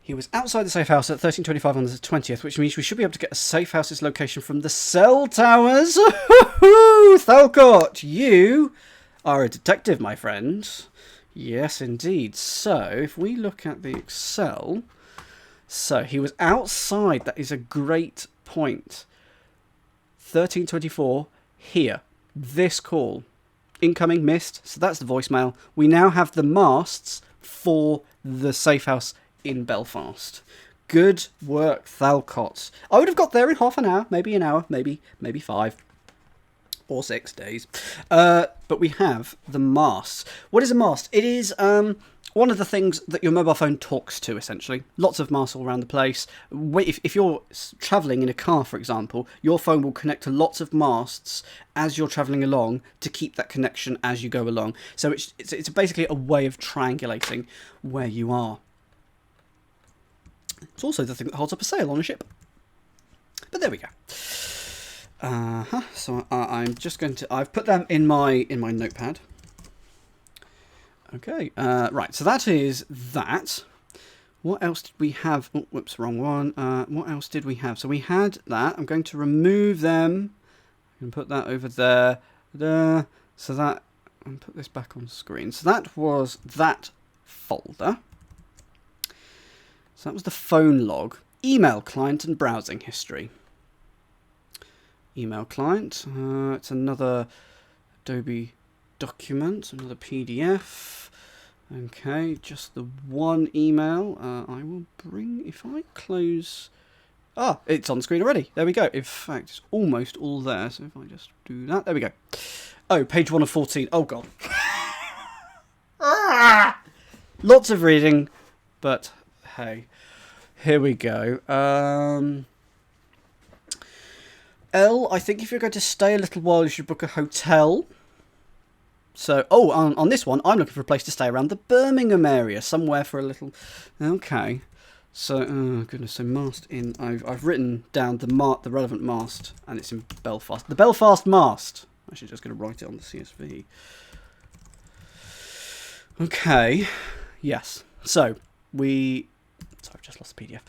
He was outside the safe house at 13:25 on the 20th, which means we should be able to get a safe house's location from the cell towers. Thalcott, you are a detective, my friend. Yes, indeed. So, if we look at the Excel... So, he was outside. That is a great point. 13:24, here. This call. Incoming, missed. So, that's the voicemail. We now have the masts for the safe house in Belfast. Good work, Thalcott. I would have got there in half an hour, maybe 5 or 6 days. But we have the masts. What is a mast? It is one of the things that your mobile phone talks to, essentially. Lots of masts all around the place. If you're travelling in a car, for example, your phone will connect to lots of masts as you're travelling along to keep that connection as you go along. So it's basically a way of triangulating where you are. It's also the thing that holds up a sail on a ship. But there we go. So I'm just going to... I've put them in my notepad. Okay. Right, so that is that. What else did we have? Oh, whoops, wrong one. What else did we have? So we had that. I'm going to remove them. And put that over there. There. So that... And put this back on screen. So that was that folder. So that was the phone log. Email client and browsing history. Email client. It's another Adobe document, another PDF. Okay, just the one email. I will bring, if I close... Ah, it's on screen already. There we go. In fact, it's almost all there. So if I just do that, there we go. Oh, page 1 of 14. Oh, God. Lots of reading, but hey, here we go. L, I think if you're going to stay a little while, you should book a hotel. So, on this one, I'm looking for a place to stay around the Birmingham area, somewhere for a little... Okay. So, oh goodness, so mast in... I've written down the relevant mast, and it's in Belfast. The Belfast mast. I'm actually just going to write it on the CSV. Okay. Yes. So, Sorry, I've just lost the PDF.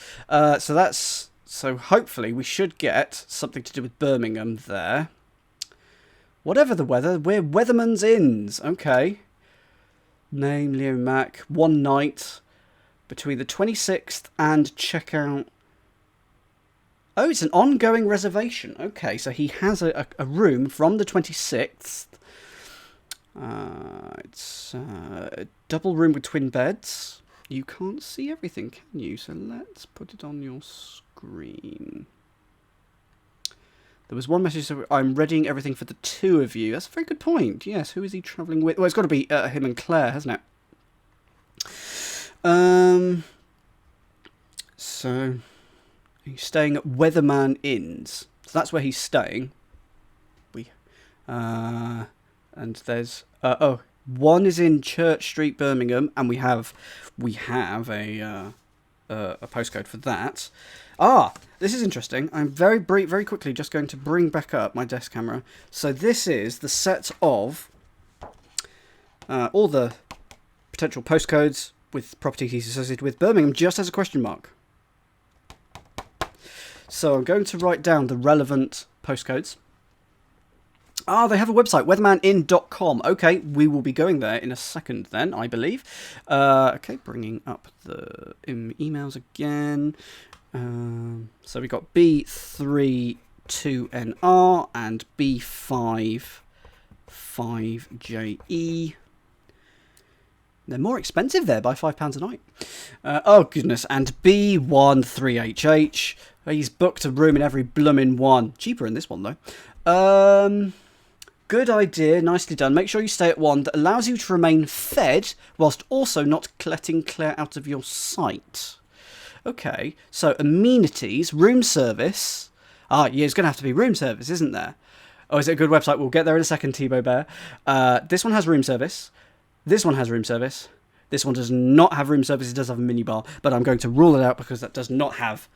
So hopefully we should get something to do with Birmingham there. Whatever the weather, we're Weatherman's Inns. Okay. Name, Leo Mac. One night between the 26th and checkout. Oh, it's an ongoing reservation. Okay, so he has a room from the 26th. It's a double room with twin beds. You can't see everything, can you? So let's put it on your screen. There was one message that I'm readying everything for the two of you. That's a very good point. Yes, who is he travelling with? Well, it's got to be him and Claire, hasn't it? So he's staying at Weatherman Inns. So that's where he's staying. And there's one is in Church Street, Birmingham, and we have a postcode for that. This is interesting. I'm very quickly just going to bring back up my desk camera. So this is the set of all the potential postcodes with properties associated with Birmingham, just as a question mark. So I'm going to write down the relevant postcodes. They have a website, weathermanin.com. Okay, we will be going there in a second then, I believe. Okay, bringing up the emails again. So we got B32NR and B55JE. They're more expensive there by £5 a night. Oh, goodness. And B13HH. He's booked a room in every blooming one. Cheaper in this one, though. Good idea. Nicely done. Make sure you stay at one that allows you to remain fed whilst also not letting Claire out of your sight. Okay. So, amenities, room service. Yeah, it's going to have to be room service, isn't there? Oh, is it a good website? We'll get there in a second, T-Bow Bear. This one has room service. This one has room service. This one does not have room service. It does have a minibar, but I'm going to rule it out because that does not have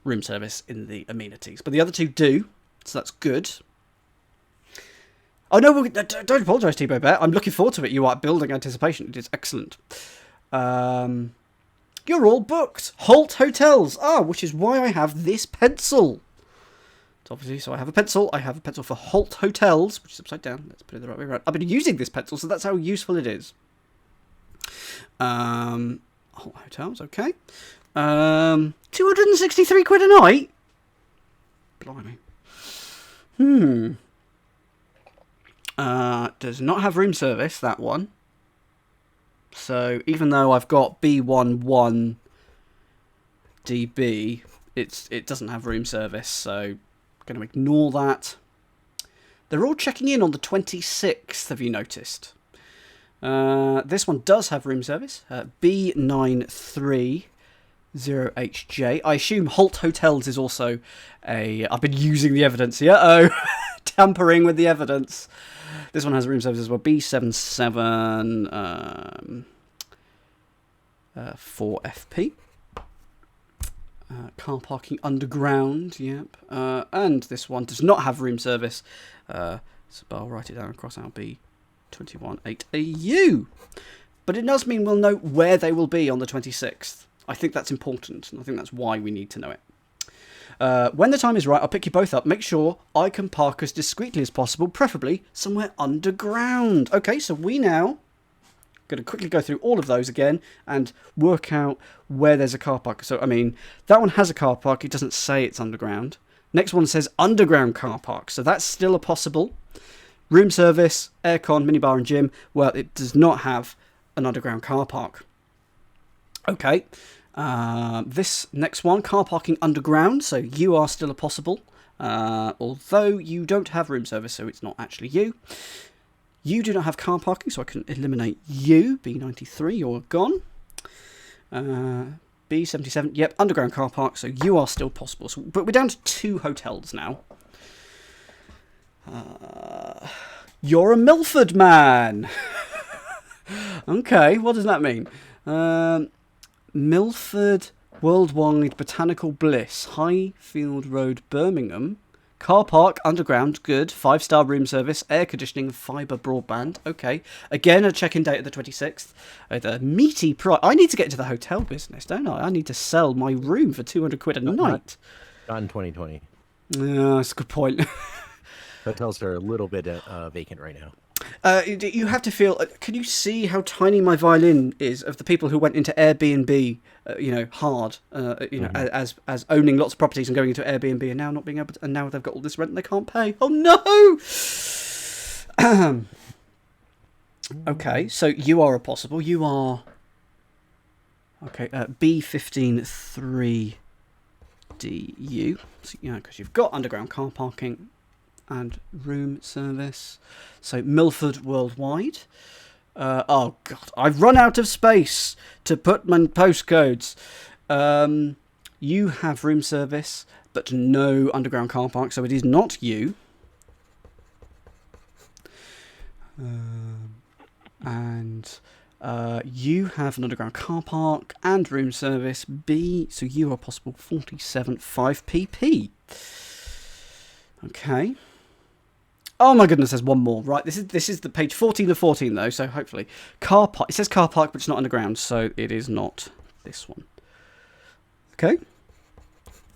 room service in the amenities. But the other two do, so that's good. Oh, no, don't apologise, T-Bow Bear. I'm looking forward to it. You are building anticipation. It is excellent. You're all booked. Holt Hotels. Which is why I have this pencil. So I have a pencil. I have a pencil for Holt Hotels, which is upside down. Let's put it the right way around. I've been using this pencil, so that's how useful it is. Holt Hotels, okay. 263 quid a night? Blimey. Does not have room service, that one. So even though I've got B11DB, it doesn't have room service, so going to ignore that. They're all checking in on the 26th, have you noticed? This one does have room service. B930HJ. I assume Holt Hotels is also I've been using the evidence here. Tampering with the evidence. This one has room service as well. B77 4FP. Car parking underground, yep. And this one does not have room service. So I'll write it down across our B218AU. But it does mean we'll know where they will be on the 26th. I think that's important, and I think that's why we need to know it. When the time is right, I'll pick you both up. Make sure I can park as discreetly as possible, preferably somewhere underground. Okay, so we now going to quickly go through all of those again and work out where there's a car park. So, I mean, that one has a car park. It doesn't say it's underground. Next one says underground car park. So that's still a possible. Room service, aircon, minibar and gym. Well, it does not have an underground car park. Okay. This next one, car parking underground, so you are still a possible. Although you don't have room service, so it's not actually you. You do not have car parking, so I can eliminate you. B93, you're gone. B77, yep, underground car park, so you are still possible. So, but we're down to 2 hotels now. You're a Milford man. Okay, what does that mean? Milford Worldwide Botanical Bliss, Highfield Road, Birmingham. Car park, underground, good. 5-star room service, air conditioning, fibre broadband. Okay. Again, a check-in date of the 26th. The meaty price. I need to get into the hotel business, don't I? I need to sell my room for 200 quid a night. Not in 2020. Yeah, that's a good point. Hotels are a little bit vacant right now. You have to feel. Can you see how tiny my violin is of the people who went into Airbnb, hard, as owning lots of properties and going into Airbnb and now not being able to, and now they've got all this rent they can't pay. Oh no! Okay, so you are a possible. You are. Okay, B153DU. So, because you've got underground car parking and room service. So Milford Worldwide. Oh god, I've run out of space to put my postcodes. You have room service, but no underground car park, so it is not you. And you have an underground car park and room service. B, so you are possible 47 5PP. Okay. Oh my goodness, there's one more. Right, this is the page 14 of 14 though, so hopefully. Car park. It says car park, but it's not underground, so it is not this one. Okay.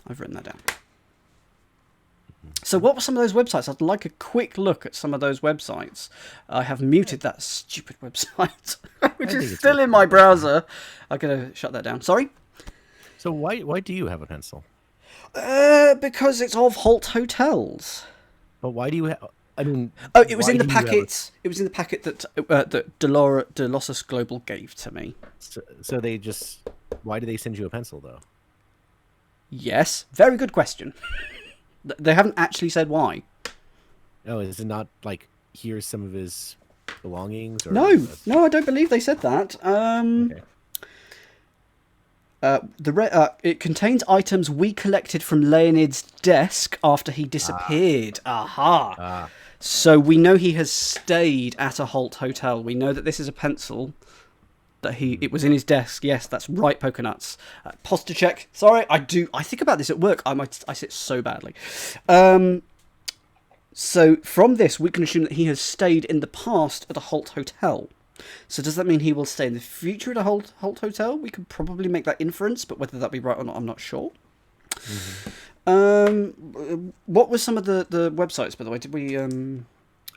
I've written that down. So what were some of those websites? I'd like a quick look at some of those websites. I have muted that stupid website, which is still in my browser. I'm going to shut that down. Sorry? So why do you have a pencil? Because it's of Holt Hotels. But why do you have... I mean... Oh, it was in the packet. It was in the packet that Delossus Global gave to me. So they just... Why do they send you a pencil, though? Yes. Very good question. They haven't actually said why. Oh, is it not like, here's some of his belongings? Or no, I don't believe they said that. Okay. It contains items we collected from Leonid's desk after he disappeared. Aha. So we know he has stayed at a Holt hotel. We know that this is a pencil. That it was in his desk. Yes, that's right, Pokenuts. Posture check. Sorry, I think about this at work. I sit so badly. So from this, we can assume that he has stayed in the past at a Holt hotel. So does that mean he will stay in the future at a Holt hotel? We could probably make that inference, but whether that be right or not, I'm not sure. Mm-hmm. What were some of the websites, by the way? Did we?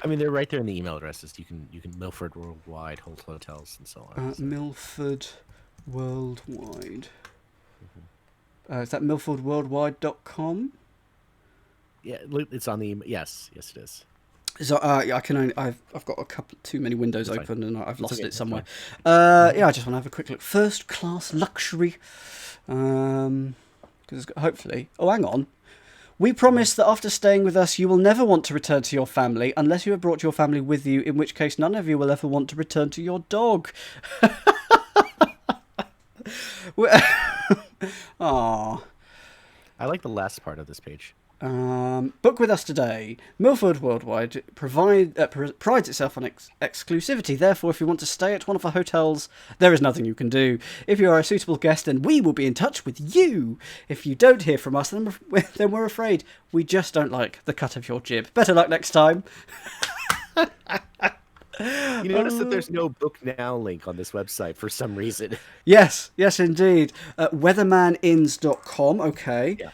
I mean, they're right there in the email addresses. You can Milford Worldwide, Holt Hotels, and so on. Milford Worldwide. Mm-hmm. Is that milfordworldwide.com? Yeah, it's on the email. Yes, it is. So I can only I've got too many windows open and I've lost it somewhere. I just want to have a quick look. First class luxury, because hopefully. Oh, hang on. We promise that after staying with us, you will never want to return to your family unless you have brought your family with you, in which case none of you will ever want to return to your dog. Aww. I like the last part of this page. Book with us today. Milford Worldwide prides itself on exclusivity. Therefore, if you want to stay at one of our hotels, there is nothing you can do. If you are a suitable guest, then we will be in touch with you. If you don't hear from us, then we're afraid we just don't like the cut of your jib. Better luck next time. You notice that there's no book now link on this website for some reason. Yes, indeed. Weathermaninns.com. Okay. Yeah.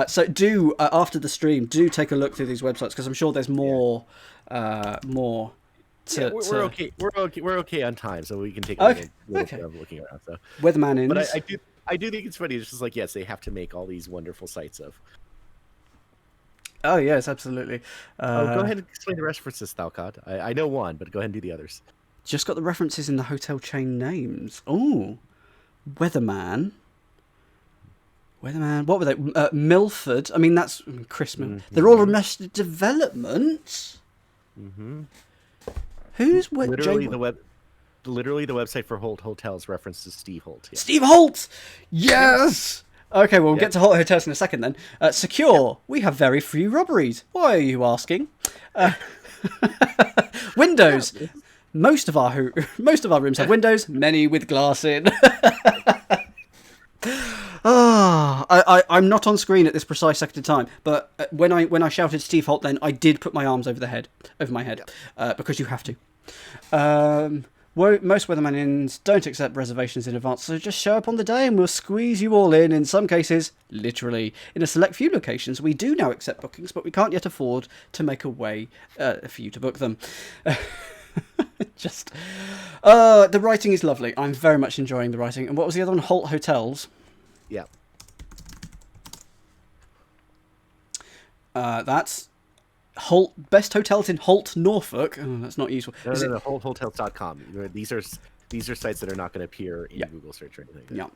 So do after the stream, do take a look through these websites because I'm sure there's more. We're okay. We're okay on time, so we can take a little of looking around. So Weatherman Inns. But I do think it's funny. It's just like, yes, they have to make all these wonderful sites of. Oh yes, absolutely. Go ahead and explain the rest for us, Thalcott. I know one, but go ahead and do the others. Just got the references in the hotel chain names. Oh, Weatherman. What were they? Milford. I mean, that's Christmas. They're all Arrested Development. Mm-hmm. Who's literally the website for Holt Hotels references Steve Holt. Yeah. Steve Holt. Yes. Okay, well, we'll get to Holt Hotels in a second then. Secure. Yep. We have very few robberies. Why are you asking? Windows. Most of our rooms have windows, many with glass in. I'm not on screen at this precise second of time, but when I shouted Steve Holt, then I did put my arms over my head, because you have to. Most weatherman inns don't accept reservations in advance, so just show up on the day and we'll squeeze you all in. In some cases, literally. In a select few locations, we do now accept bookings, but we can't yet afford to make a way for you to book them. The writing is lovely. I'm very much enjoying the writing. And what was the other one? Holt Hotels. Yeah. That's Holt. Best hotels in Holt, Norfolk. Oh, that's not useful. No, HoltHotels.com. These are sites that are not going to appear in Google search or anything. Yeah.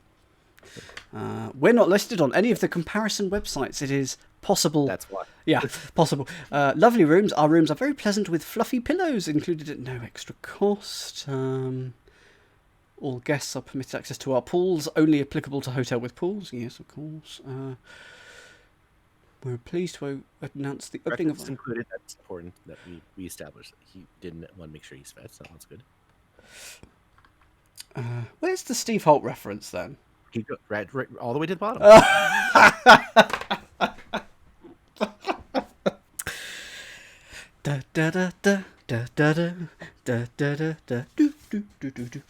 We're not listed on any of the comparison websites. It is possible. That's why. Yeah, possible. Lovely rooms. Our rooms are very pleasant with fluffy pillows included at no extra cost. All guests are permitted access to our pools, only applicable to hotel with pools. Yes, of course. We're pleased to announce the opening of... included. That's important that we established. He didn't want to make sure he's fed, so that's good. Where's the Steve Holt reference then? He go right all the way to the bottom.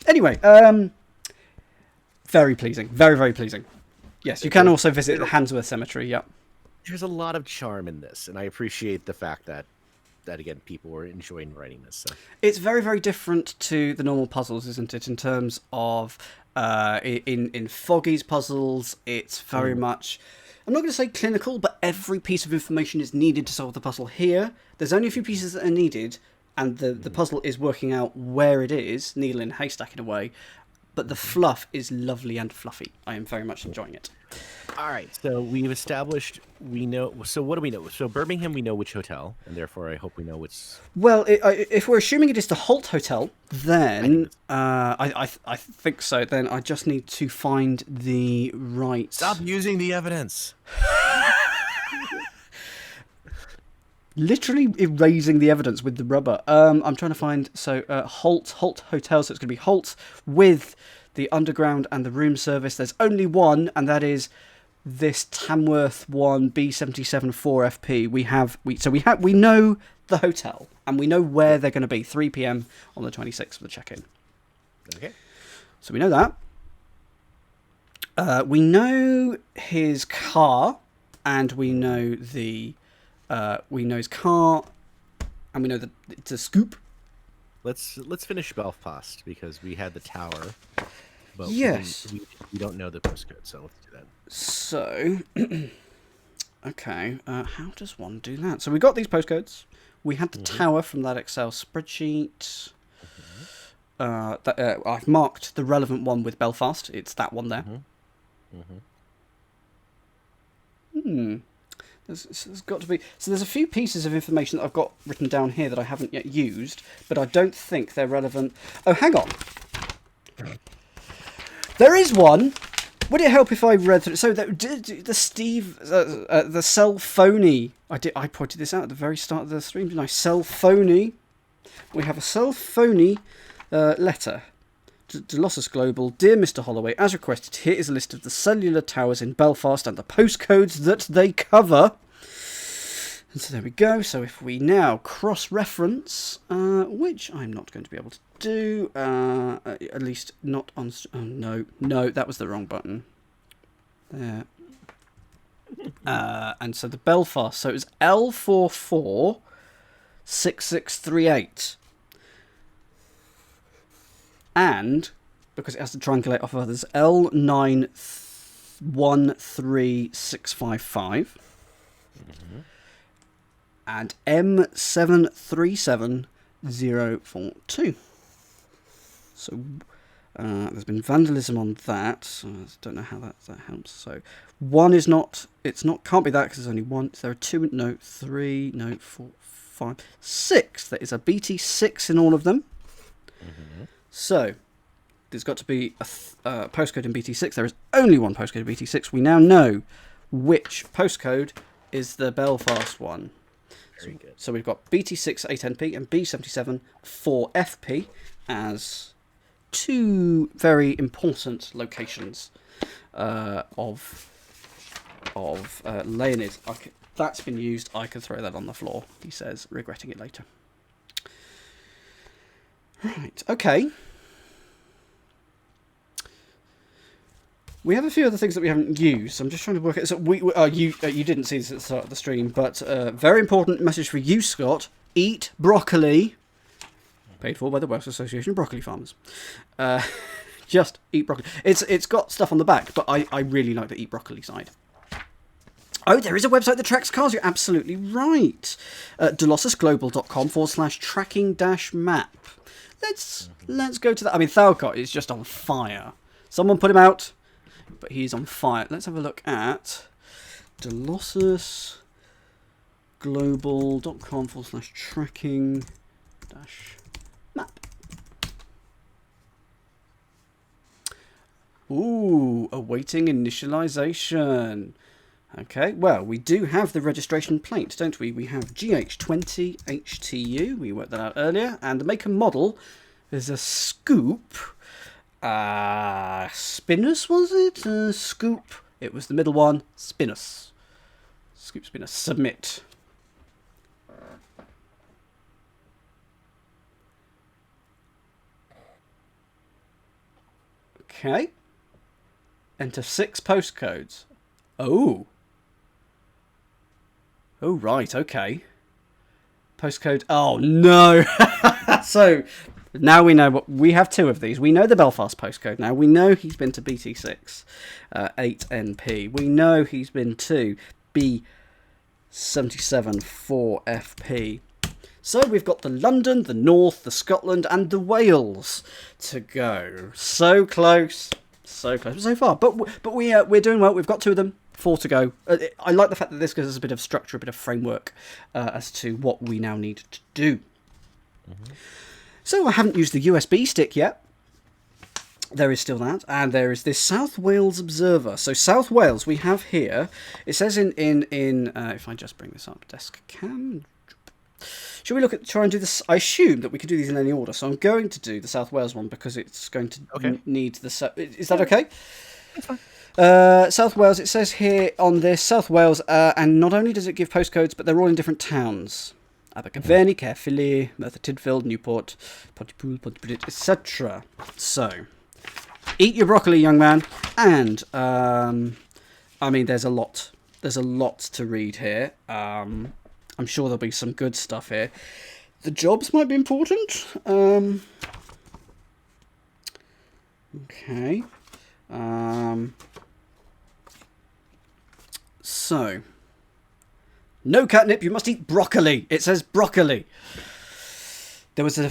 Anyway, very pleasing. Very, very pleasing. Yes, you can also visit the Handsworth Cemetery, yeah. There's a lot of charm in this, and I appreciate the fact that again, people were enjoying writing this. So. It's very, very different to the normal puzzles, isn't it? In terms of in Foggy's puzzles, it's very much, I'm not going to say clinical, but every piece of information is needed to solve the puzzle. Here, there's only a few pieces that are needed, and the puzzle is working out where it is, needle in a haystack in a way, but the fluff is lovely and fluffy. I am very much enjoying it. All right, so we've established we know. So what do we know? So Birmingham, we know which hotel, and therefore I hope we know which. Well, if we're assuming it is the Holt Hotel, then I think so. Then I just need to find the right. Stop using the evidence. Literally erasing the evidence with the rubber. I'm trying to find Holt Hotel. So it's going to be Holt with the underground and the room service. There's only one, and that is this Tamworth 1 B77 4FP. We know the hotel, and we know where they're going to be. 3 p.m. on the 26th for the check-in. Okay. So we know that. We know his car, and we know his car, and we know that it's a scoop. Let's finish Belfast because we had the tower. But yes. We don't know the postcode, so let's do that. So, okay, how does one do that? So we got these postcodes. We had the tower from that Excel spreadsheet. I've marked the relevant one with Belfast. It's that one there. There's got to be... So there's a few pieces of information that I've got written down here that I haven't yet used, but I don't think they're relevant. Oh, hang on. There is one. Would it help if I read through? So the cell phony. I pointed this out at the very start of the stream, didn't I? Cell phony. We have a cell phony letter to Lossus Global. Dear Mr. Holloway, as requested, here is a list of the cellular towers in Belfast and the postcodes that they cover. And so there we go. So if we now cross-reference, which I'm not going to be able to do, at least not on... Oh, no, that was the wrong button. There. And so the Belfast, so it was L446638. And, because it has to triangulate off of others, L913655. And M737042. So there's been vandalism on that. So I don't know how that helps. So 1 is not. It's not. Can't be that because there's only 1. There are 2. No, 3. No, 4, 5, 6. There is a BT6 in all of them. Mm-hmm. So there's got to be a postcode in BT6. There is only one postcode in BT6. We now know which postcode is the Belfast one. Very good. So we've got BT6 8NP and B77 4FP as 2 very important locations of Leonid. That's been used. I could throw that on the floor, he says, regretting it later. Right, okay. We have a few other things that we haven't used. I'm just trying to work it. So you didn't see this at the start of the stream, but very important message for you, Scott. Eat broccoli. Paid for by the Welsh Association of Broccoli Farmers. Just eat broccoli. It's got stuff on the back, but I really like the eat broccoli side. Oh, there is a website that tracks cars. You're absolutely right. DelossusGlobal.com/tracking-map. Let's go to that. I mean, Thalcott is just on fire. Someone put him out, but he's on fire. Let's have a look at DelossusGlobal.com/tracking-map. Ooh, awaiting initialization. Okay, well, we do have the registration plate, don't we? We have GH20HTU, we worked that out earlier, and the make and model is a Scoop. Spinnus, was it? Scoop. It was the middle one. Spinnus. Scoop Spinnus. Submit. Okay. Enter 6 postcodes. Oh. Oh, right, okay. Postcode. Oh, no. So, now we know what. We have 2 of these. We know the Belfast postcode now. We know he's been to BT6 8NP. We know he's been to B77 4FP. So we've got the London, the North, the Scotland, and the Wales to go. So close. So close. So far. But we're doing well. We've got 2 of them. 4 to go. I like the fact that this gives us a bit of structure, a bit of framework as to what we now need to do. Mm-hmm. So I haven't used the USB stick yet. There is still that. And there is this South Wales Observer. So South Wales we have here. It says in if I just bring this up, desk cam. Should we try and do this? I assume that we can do these in any order. So I'm going to do the South Wales one because it's going to need the... Is that okay? That's fine. South Wales, it says here on this, South Wales, and not only does it give postcodes, but they're all in different towns. Abergavenny, Caerphilly, Merthyr Tydfil, Newport, Pontypool, Pontypridd, etc. So, eat your broccoli, young man. And, I mean, there's a lot to read here. I'm sure there'll be some good stuff here. The jobs might be important. Okay. So, no catnip, you must eat broccoli. It says broccoli. There was an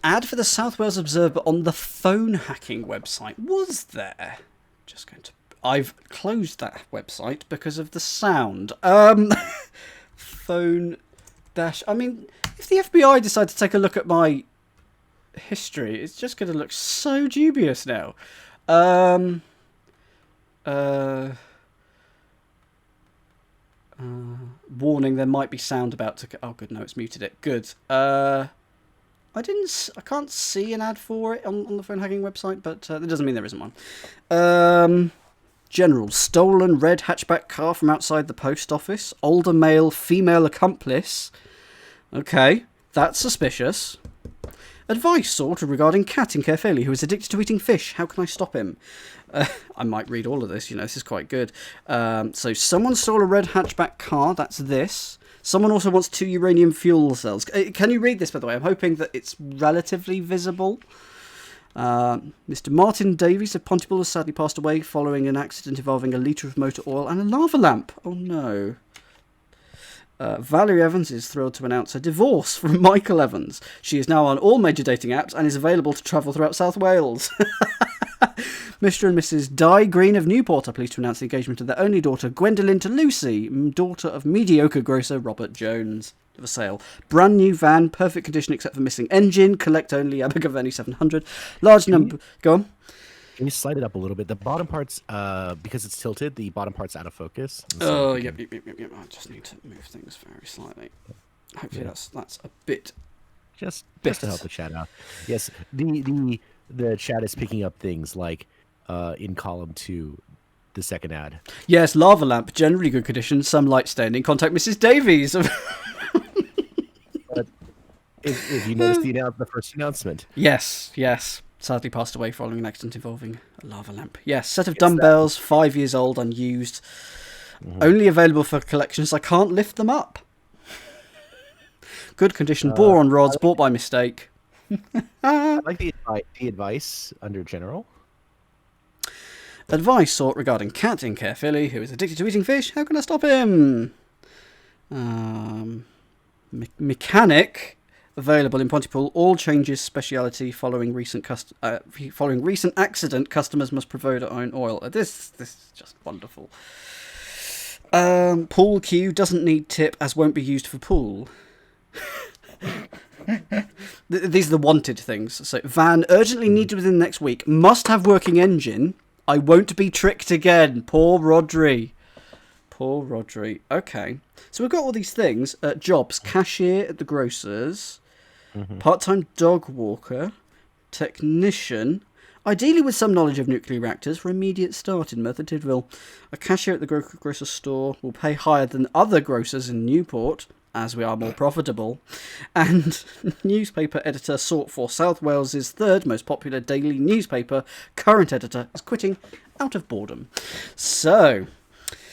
ad for the South Wales Observer on the phone hacking website. Was there? I've closed that website because of the sound. Phone dash. I mean, if the FBI decide to take a look at my history, it's just going to look so dubious now. Warning, there might be sound about to... Oh, good, no, it's muted it. Good. I can't see an ad for it on the phone hacking website, but that doesn't mean there isn't one. General, stolen red hatchback car from outside the post office. Older male, female accomplice. Okay, that's suspicious. Advice sought regarding cat in Caerphilly who is addicted to eating fish. How can I stop him? I might read all of this, this is quite good. So someone stole a red hatchback car, that's this. Someone also wants 2 uranium fuel cells. Can you read this, by the way? I'm hoping that it's relatively visible. Mr. Martin Davies of Pontypool has sadly passed away following an accident involving a litre of motor oil and a lava lamp. Oh no. Valerie Evans is thrilled to announce her divorce from Michael Evans. She is now on all major dating apps and is available to travel throughout South Wales. Mr. and Mrs. Di Green of Newport are pleased to announce the engagement of their only daughter, Gwendolyn, to Lucy, daughter of mediocre grocer Robert Jones. For sale. Brand new van, perfect condition except for missing engine. Collect only, Abergavenny 700. Large number. Go on. Can you slide it up a little bit? The bottom part's, because it's tilted, the bottom part's out of focus. Oh, yep. I just need to move things very slightly. Hopefully that's a bit. Just to help the chat out. Yes, the chat is picking up things like in column 2, the second ad. Yes, lava lamp, generally good condition, some light staining. Contact Mrs. Davies. If you noticed the first announcement. Yes. Sadly passed away following an accident involving a lava lamp. Yes, set of dumbbells, 5 years old, unused. Only available for collections. I can't lift them up. Good condition, boron rods, bought by mistake. I like the advice under general. Advice sought regarding cat in Care Philly, who is addicted to eating fish. How can I stop him? Mechanic. Available in Pontypool. All changes speciality following recent accident. Customers must provide their own oil. This is just wonderful. Pool queue doesn't need tip as won't be used for pool. These are the wanted things. So van urgently needed within the next week. Must have working engine. I won't be tricked again. Poor Rodri. Okay. So we've got all these things. Jobs. Cashier at the grocer's. Part-time dog walker. Technician. Ideally with some knowledge of nuclear reactors for immediate start in Merthyr Tydfil. A cashier at the grocer's store will pay higher than other grocers in Newport, as we are more profitable. And newspaper editor sought for South Wales's third most popular daily newspaper. Current editor is quitting out of boredom. So...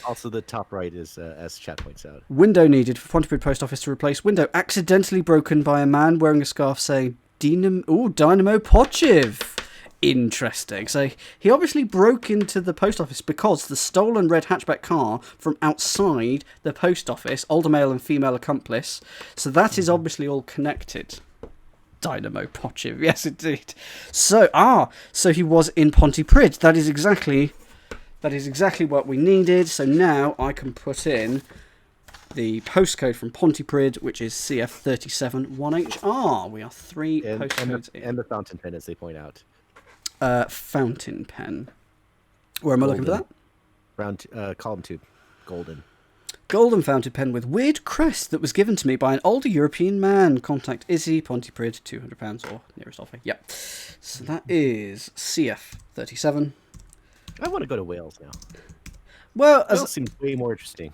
Also, the top right is, as chat points out. Window needed for Pontypridd Post Office to replace window accidentally broken by a man wearing a scarf saying Dynamo Pochiv. Interesting. So he obviously broke into the post office because the stolen red hatchback car from outside the post office, older male and female accomplice. So that is obviously all connected. Dynamo Pochiv. Yes, indeed. So he was in Pontypridd. That is exactly what we needed. So now I can put in the postcode from Pontypridd, which is CF371HR. We are 3 postcodes in. And the fountain pen, as they point out. Fountain pen. Where am I looking for that? Column 2. Golden. Golden fountain pen with weird crest that was given to me by an older European man. Contact Izzy, Pontypridd, £200 or nearest offer. Yep. So that is CF37. I want to go to Wales now. Well, Wales seems way more interesting.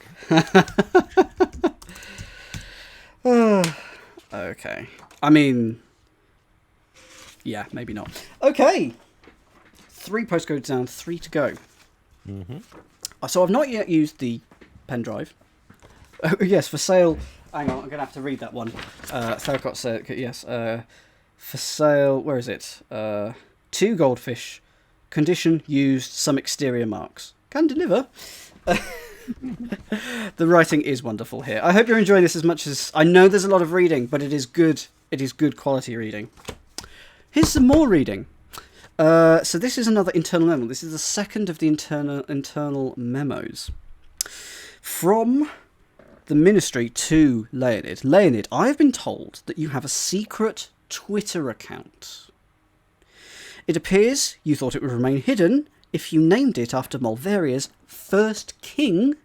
Okay. I mean, yeah, maybe not. Okay. 3 postcodes down, 3 to go. So I've not yet used the pen drive. Yes, for sale. Hang on, I'm going to have to read that one. Thalcott said, yes. For sale, where is it? 2 goldfish. Condition used, some exterior marks. Can deliver. The writing is wonderful here. I hope you're enjoying this as much as... I know there's a lot of reading, but it is good. It is good quality reading. Here's some more reading. So this is another internal memo. This is the second of the internal memos. From the ministry to Leonid. Leonid, I have been told that you have a secret Twitter account. It appears you thought it would remain hidden if you named it after Malveria's first king.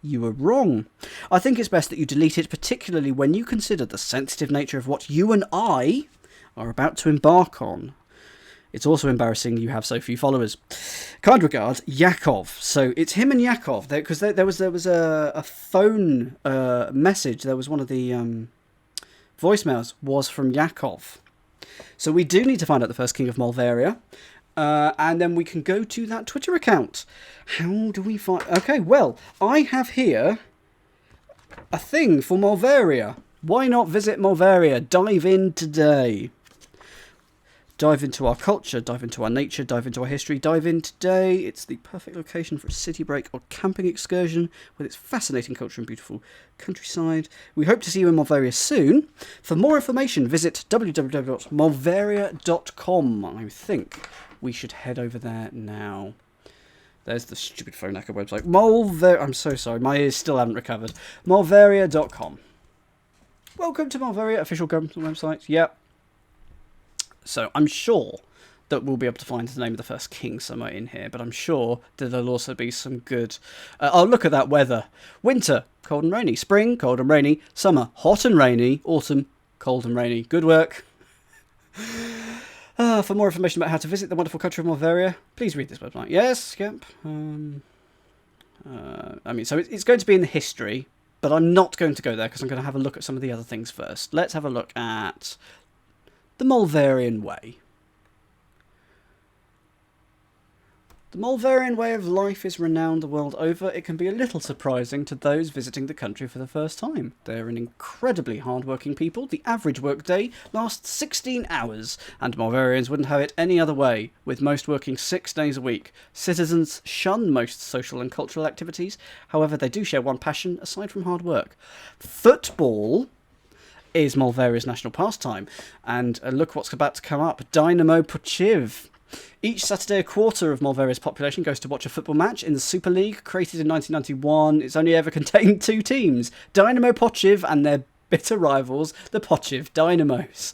You were wrong. I think it's best that you delete it, particularly when you consider the sensitive nature of what you and I are about to embark on. It's also embarrassing you have so few followers. Kind regards, Yakov. So it's him and Yakov, because there was a phone message. There was one of the voicemails was from Yakov. So we do need to find out the first king of Malveria. And then we can go to that Twitter account. How do we find... Okay, well, I have here a thing for Malveria. Why not visit Malveria? Dive in today. Dive into our culture, dive into our nature, dive into our history, dive in today. It's the perfect location for a city break or camping excursion with its fascinating culture and beautiful countryside. We hope to see you in Mulvaria soon. For more information, visit www.mulvaria.com. I think we should head over there now. There's the stupid phone hacker website. I'm so sorry, my ears still haven't recovered. Mulvaria.com. Welcome to Mulvaria, official government website. Yep. So I'm sure that we'll be able to find the name of the first king somewhere in here, but I'm sure that there'll also be some good... look at that weather. Winter, cold and rainy. Spring, cold and rainy. Summer, hot and rainy. Autumn, cold and rainy. Good work. For more information about how to visit the wonderful country of Mulvaria, please read this website. Yes, yep. So it's going to be in the history, but I'm not going to go there because I'm going to have a look at some of the other things first. Let's have a look at the Mulvarian way. The Mulvarian way of life is renowned the world over. It can be a little surprising to those visiting the country for the first time. They're an incredibly hard-working people. The average workday lasts 16 hours, and Mulvarians wouldn't have it any other way, with most working 6 days a week. Citizens shun most social and cultural activities. However, they do share one passion aside from hard work. Football is Mulvaria's national pastime. And look what's about to come up. Dynamo Pochiv. Each Saturday, a quarter of Mulvaria's population goes to watch a football match in the Super League, created in 1991. It's only ever contained 2 teams, Dynamo Pochiv and their bitter rivals, the Pochiv Dynamos.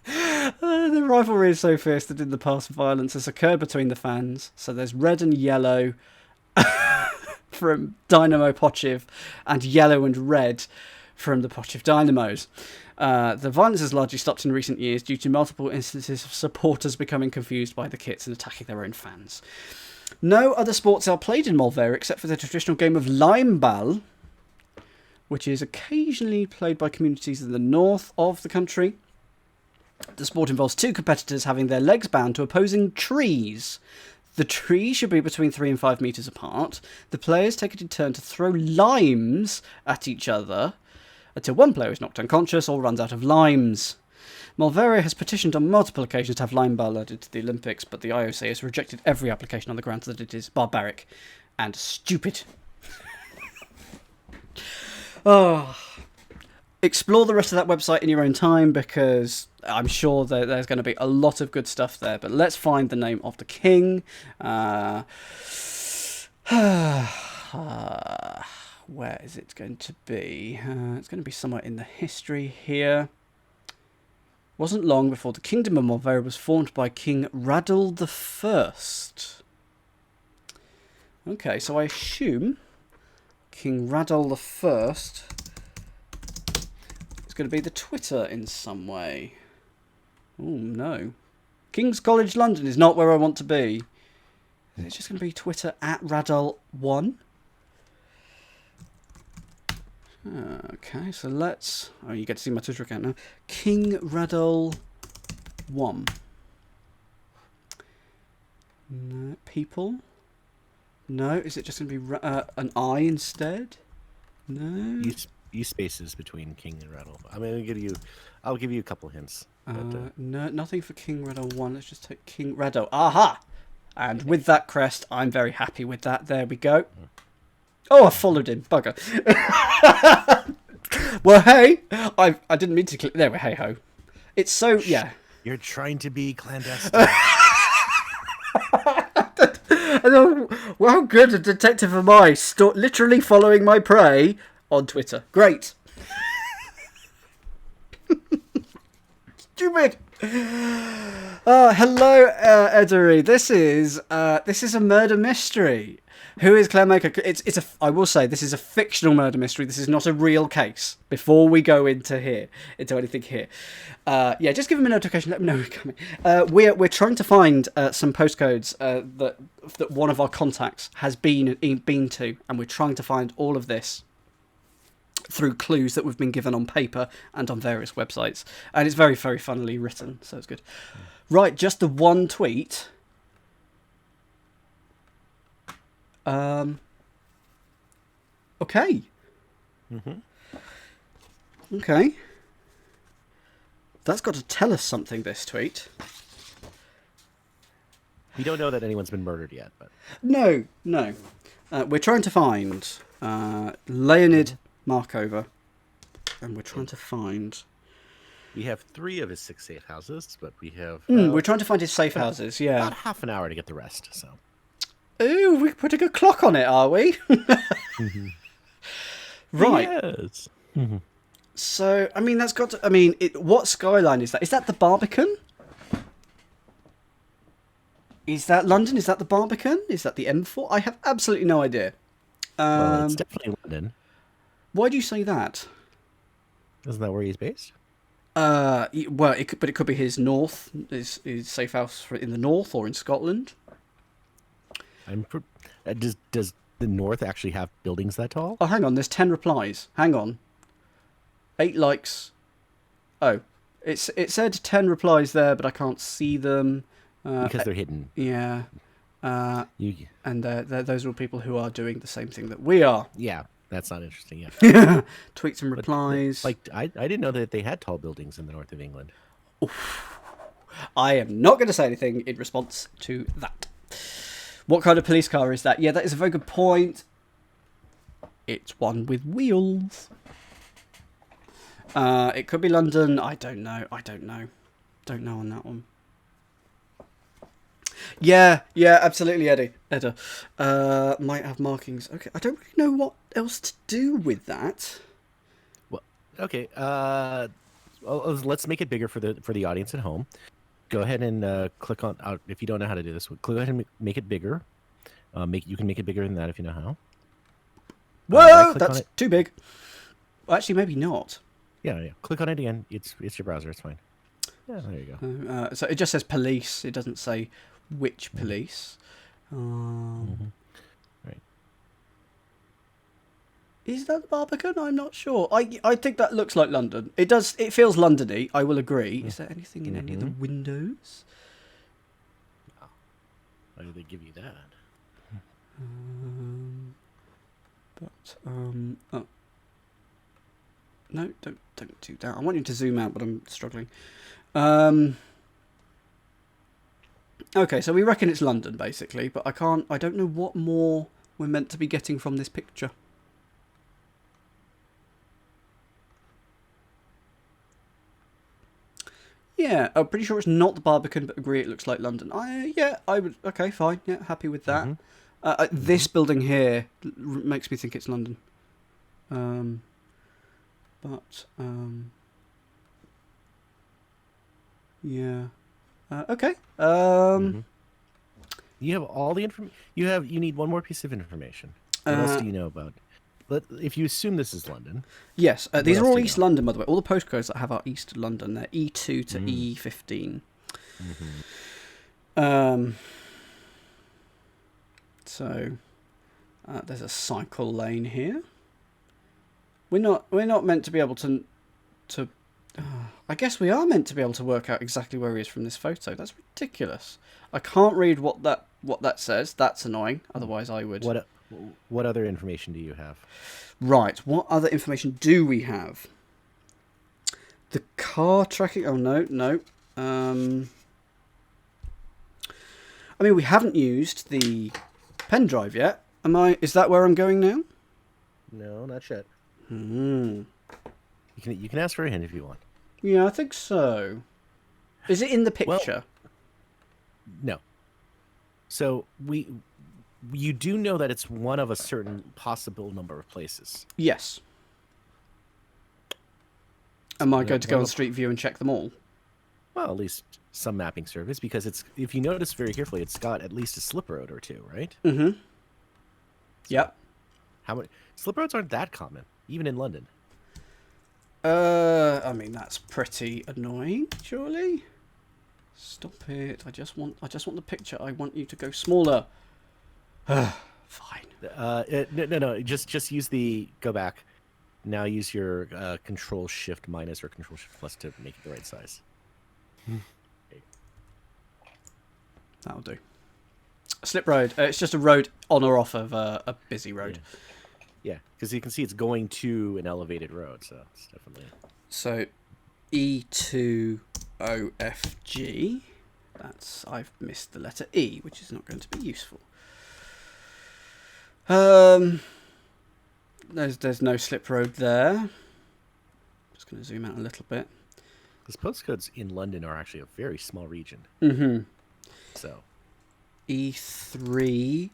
The rivalry is so fierce that in the past violence has occurred between the fans. So there's red and yellow from Dynamo Pochiv and yellow and red from the Pochiv Dynamos. The violence has largely stopped in recent years due to multiple instances of supporters becoming confused by the kits and attacking their own fans. No other sports are played in Mulvaria except for the traditional game of limeball, which is occasionally played by communities in the north of the country. The sport involves 2 competitors having their legs bound to opposing trees. The trees should be between 3 and 5 metres apart. The players take it in turn to throw limes at each other until one player is knocked unconscious or runs out of limes. Mulvaria has petitioned on multiple occasions to have limeball added to the Olympics, but the IOC has rejected every application on the grounds that it is barbaric and stupid. Explore the rest of that website in your own time, because I'm sure that there's going to be a lot of good stuff there. But let's find the name of the king. Where is it going to be? It's going to be somewhere in the history here. Wasn't long before the Kingdom of Mulvaria was formed by King Radal I. Okay, so I assume King Radal I is going to be the Twitter in some way. Oh, no. King's College London is not where I want to be. It's just going to be Twitter at Radal1. Okay, so let's... Oh, you get to see my Twitter account now. King Radal 1. No, people? No, is it just going to be an I instead? No. Use spaces between King and Rattle. I'll give you a couple hints. No, nothing for King Radal 1. Let's just take King Radal. Aha! And with that crest, I'm very happy with that. There we go. Oh, I followed him. Bugger. Well, hey. I didn't mean to click. There we hey ho. It's so, yeah. You're trying to be clandestine. Well, how good a detective am I? Literally following my prey on Twitter. Great. Stupid. Hello, Edery. This is a murder mystery. Who is Claire Maker? I will say this is a fictional murder mystery. This is not a real case. Before we go into anything here, just give him a notification. Let me know we're coming. We're trying to find some postcodes that one of our contacts has been to, and we're trying to find all of this through clues that we've been given on paper and on various websites, and it's very, very funnily written, so it's good. Right, just the one tweet. Okay. Okay. That's got to tell us something, this tweet. We don't know that anyone's been murdered yet, but No. We're trying to find Leonid Markova, and we're trying to find. we have 3 of his 6 safe houses, but we have. We're trying to find his safe houses. Yeah. About half an hour to get the rest. So. Ooh, we're putting a clock on it, are we? Right. Yes. So, I mean, that's got to... I mean, what skyline is that? Is that the Barbican? Is that London? Is that the Barbican? Is that the M4? I have absolutely no idea. Well, it's definitely London. Why do you say that? Isn't that where he's based? Well, it could be his north, his safe house in the north or in Scotland. Does the north actually have buildings that tall? Oh, hang on. There's 10 replies. Hang on. 8 likes. Oh, it said 10 replies there, but I can't see them. Because they're hidden. Yeah. And those are all people who are doing the same thing that we are. Yeah, that's not interesting. Yeah. Tweets and replies. Like I didn't know that they had tall buildings in the north of England. Oof. I am not going to say anything in response to that. What kind of police car is that? Yeah, that is a very good point. It's one with wheels. It could be London. I don't know. Don't know on that one. Yeah, absolutely, Edda. Might have markings. Okay, I don't really know what else to do with that. Well, okay. Let's make it bigger for the audience at home. Go ahead and click on. If you don't know how to do this, go ahead and make it bigger. You can make it bigger than that if you know how. Whoa, that's too big. Well, actually, maybe not. Yeah. Click on it again. It's your browser. It's fine. Yeah, there you go. So it just says police. It doesn't say which police. Right. Is that the Barbican? I'm not sure. I think that looks like London. It does. It feels Londony. I will agree. Is there anything in any of the windows? Why did they give you that? No, don't do that. I want you to zoom out, but I'm struggling. Okay, so we reckon it's London, basically, but I don't know what more we're meant to be getting from this picture. Yeah, I'm pretty sure it's not the Barbican, but agree it looks like London. I would... Okay, fine. Yeah, happy with that. This building here makes me think it's London. Yeah. Okay. You have all the information. You need one more piece of information. What else do you know about? If you assume this is London. Yes, these are all East London, by the way. All the postcodes that have are East London. They're E2 to E15. So there's a cycle lane here. We're not meant to be able to. I guess we are meant to be able to work out exactly where he is from this photo. That's ridiculous. I can't read what that says. That's annoying. Otherwise, I would. What other information do you have? Right. What other information do we have? The car tracking. Oh no. I mean, we haven't used the pen drive yet. Is that where I'm going now? No, not yet. You can ask for a hint if you want. Yeah, I think so. Is it in the picture? Well, no. So you do know that it's one of a certain possible number of places. Yes. Am I going to go on Street View and check them all? Well, at least some mapping service, because if you notice very carefully, it's got at least a slip road or two, right? Mm-hmm. Yep. How many slip roads aren't that common, even in London? I mean, that's pretty annoying, surely. Stop it. I just want the picture. I want you to go smaller. Fine. No. Just use the go back. Now use your Control Shift minus or Control Shift plus to make it the right size. Okay. That'll do. Slip road. It's just a road on or off of a busy road. Yeah, because you can see it's going to an elevated road, so it's definitely... So, E2OFG. I've missed the letter E, which is not going to be useful. There's no slip road there. Just going to zoom out a little bit. Because postcodes in London are actually a very small region. Mm-hmm. So E3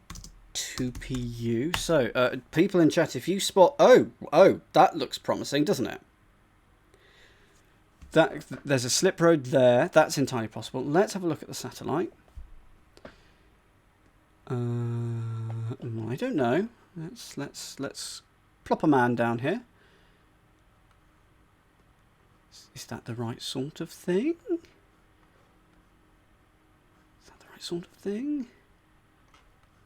2PU. So, people in chat, if you spot... Oh, that looks promising, doesn't it? There's a slip road there. That's entirely possible. Let's have a look at the satellite. I don't know. Let's plop a man down here. Is that the right sort of thing?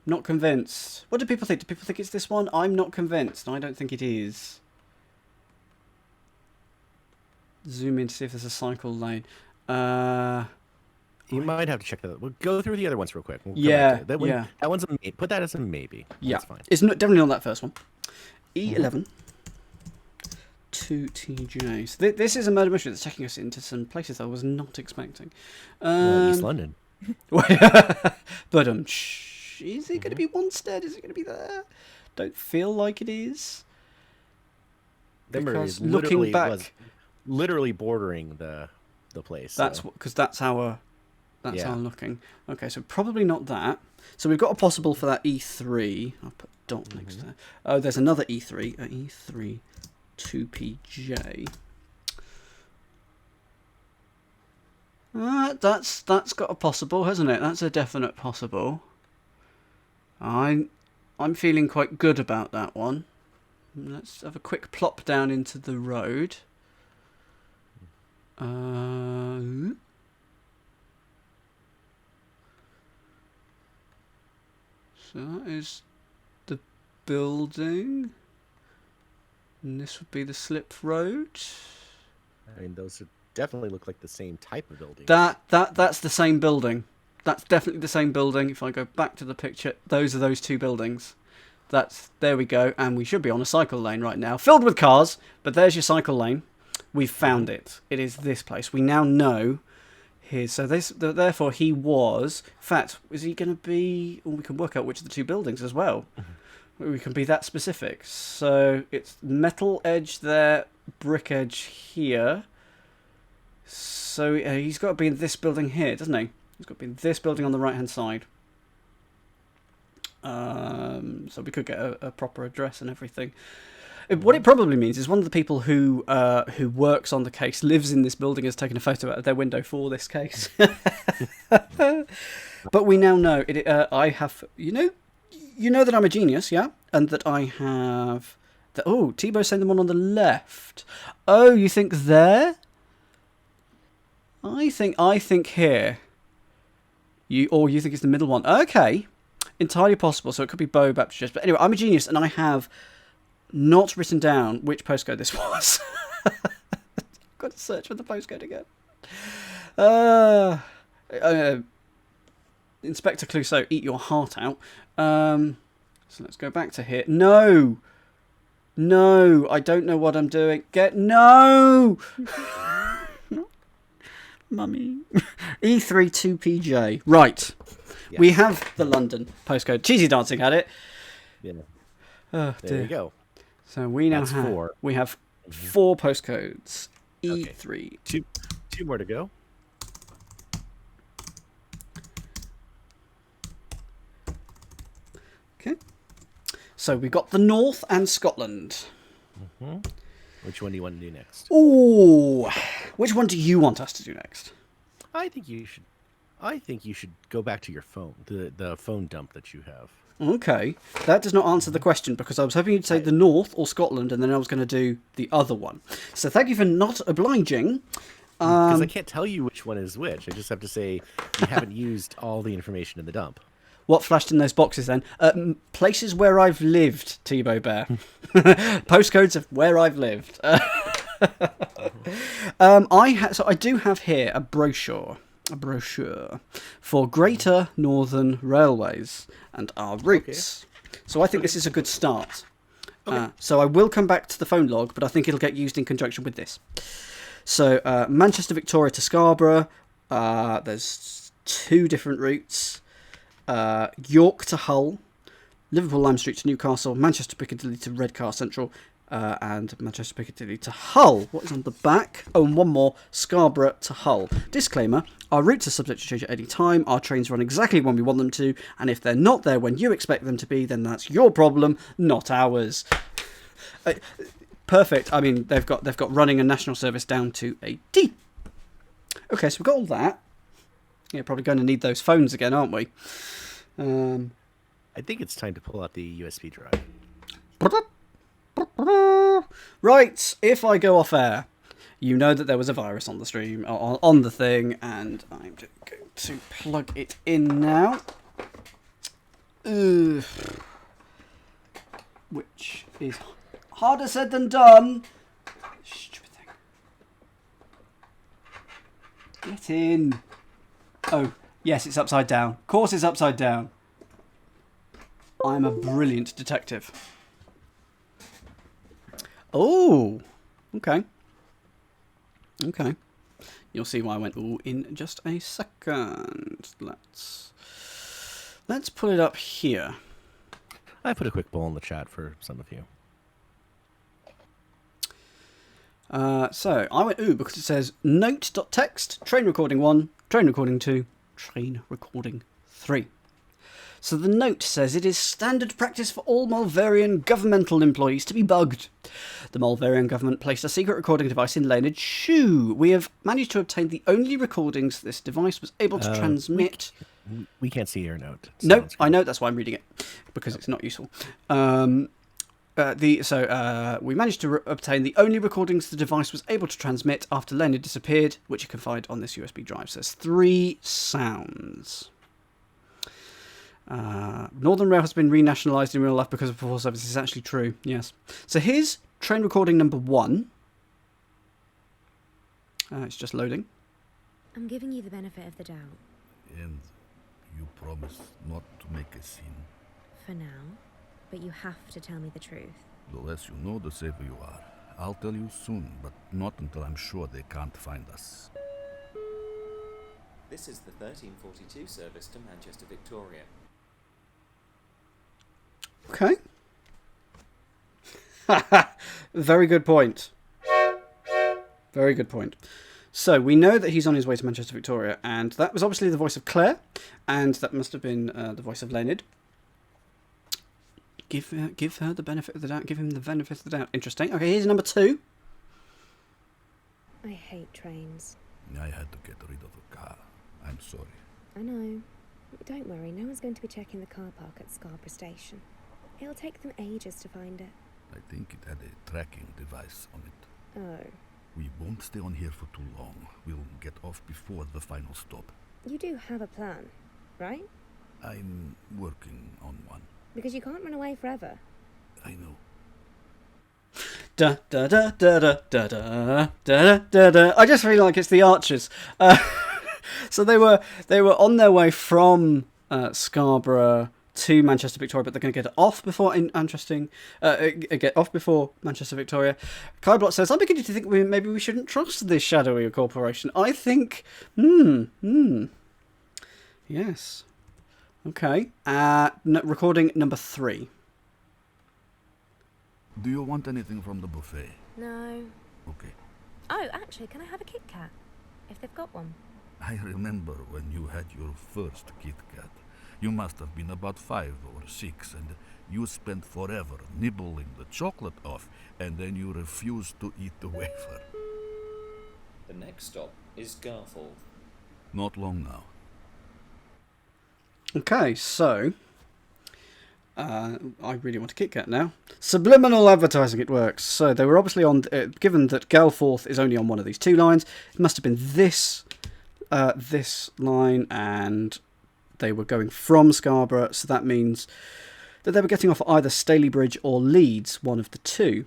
Not convinced. What do people think? Do people think it's this one? I'm not convinced. I don't think it is. Zoom in to see if there's a cycle lane. you might have to check that. We'll go through the other ones real quick. We'll that one, yeah. That one's a put that as a maybe. Yeah, that's fine. It's definitely on that first one. E11 2TJ. So this is a murder mystery that's taking us into some places I was not expecting. East London. But is it going to be Wanstead? Is it going to be there? Don't feel like it is. Because looking back, was literally bordering the place. That's because that's our looking. Okay, so probably not that. So we've got a possible for that E3. I'll put dot next to that. Oh, there's another E3. E3 2PJ. That's got a possible, hasn't it? That's a definite possible. I'm feeling quite good about that one. Let's have a quick plop down into the road. So that is the building. And this would be the slip road. I mean, those definitely look like the same type of building. That's the same building. That's definitely the same building. If I go back to the picture, those are those two buildings. There we go, and we should be on a cycle lane right now, filled with cars, but there's your cycle lane. We've found it. It is this place. We now know therefore he was, in fact, is he going to be, well, we can work out which of the two buildings as well. We can be that specific. So it's metal edge there, brick edge here. So he's got to be in this building here, doesn't he? He's got to be in this building on the right-hand side. So we could get a proper address and everything. What it probably means is one of the people who works on the case lives in this building, has taken a photo out of their window for this case. But we now know it. I have, you know that I'm a genius, yeah, and that I have. Tebow's saying the one on the left. Oh, you think there? I think here. You think it's the middle one? Okay. Entirely possible, so it could be Bow Baptist Church. But anyway, I'm a genius, and I have not written down which postcode this was. I've got to search for the postcode again. Inspector Clouseau, eat your heart out. So let's go back to here. No, I don't know what I'm doing. No! Mummy. E3 2PJ. Right. Yes. We have the London postcode. Cheesy Dancing had it. Yeah. Oh, there you go. So we now have four postcodes. E3. Okay. Two more to go. Okay. So we got the North and Scotland. Mm-hmm. Which one do you want to do next? Ooh, which one do you want us to do next? I think you should go back to your phone, the phone dump that you have. Okay, that does not answer the question, because I was hoping you'd say the North or Scotland, and then I was going to do the other one. So thank you for not obliging. Because I can't tell you which one is which. I just have to say you haven't used all the information in the dump. What flashed in those boxes then? Places where I've lived, Tebow Bear. Postcodes of where I've lived. I do have here a brochure for Greater Northern Railways and our routes. Okay. So I think this is a good start. Okay. So I will come back to the phone log, but I think it'll get used in conjunction with this. So Manchester Victoria to Scarborough. There's 2 different routes. York to Hull, Liverpool Lime Street to Newcastle, Manchester Piccadilly to Redcar Central, and Manchester Piccadilly to Hull. What is on the back? Oh, and one more, Scarborough to Hull. Disclaimer, our routes are subject to change at any time. Our trains run exactly when we want them to, and if they're not there when you expect them to be, then that's your problem, not ours. Perfect. I mean, they've got running a national service down to a T. Okay, so we've got all that. Yeah, probably going to need those phones again, aren't we? I think it's time to pull out the USB drive. Right, if I go off air, you know that there was a virus on the stream, on the thing, and I'm just going to plug it in now. Which is harder said than done. Stupid thing. Get in. Oh, yes, it's upside down. Of course it's upside down. I'm a brilliant detective. Oh, okay. Okay. You'll see why I went ooh in just a second. Let's put it up here. I put a quick poll in the chat for some of you. So I went ooh because it says note.text, train recording 1, train recording 2, train recording 3. So the note says it is standard practice for all Malverian governmental employees to be bugged. The Malverian government placed a secret recording device in Leonard's shoe. We have managed to obtain the only recordings this device was able to transmit. We can't see your note. No, I know, that's why I'm reading it, because it's not useful. We managed to obtain the only recordings the device was able to transmit after Leonard disappeared, which you can find on this USB drive. So there's 3 sounds. Northern Rail has been renationalised in real life because of before service. Is actually true, yes. So here's train recording number 1. It's just loading. I'm giving you the benefit of the doubt. And you promise not to make a scene. For now. But you have to tell me the truth. The less you know, the safer you are. I'll tell you soon, but not until I'm sure they can't find us. This is the 1342 service to Manchester Victoria. Okay. Very good point. Very good point. So we know that he's on his way to Manchester Victoria, and that was obviously the voice of Claire, and that must have been the voice of Leonard. Give her the benefit of the doubt. Give him the benefit of the doubt. Interesting. Okay, here's number 2. I hate trains. I had to get rid of a car. I'm sorry. I know. But don't worry, no one's going to be checking the car park at Scarborough Station. It'll take them ages to find it. I think it had a tracking device on it. Oh. We won't stay on here for too long. We'll get off before the final stop. You do have a plan, right? I'm working on one. Because you can't run away forever. I know. Da da da da da da da da da da. I just feel like it's the Archers. So they were on their way from Scarborough to Manchester Victoria, but they're going to get off before Manchester Victoria. Kaiblot says, "I'm beginning to think maybe we shouldn't trust this shadowy corporation." I think, yes. Okay. Recording number 3. Do you want anything from the buffet? No. Okay. Oh, actually, can I have a Kit Kat? If they've got one. I remember when you had your first Kit Kat. You must have been about 5 or 6, and you spent forever nibbling the chocolate off, and then you refused to eat the wafer. The next stop is Garforth. Not long now. Okay, so I really want a Kit Kat now. Subliminal advertising, it works. So they were obviously on, given that Galforth is only on one of these 2 lines, it must have been this line, and they were going from Scarborough, so that means that they were getting off at either Stalybridge or Leeds, one of the 2.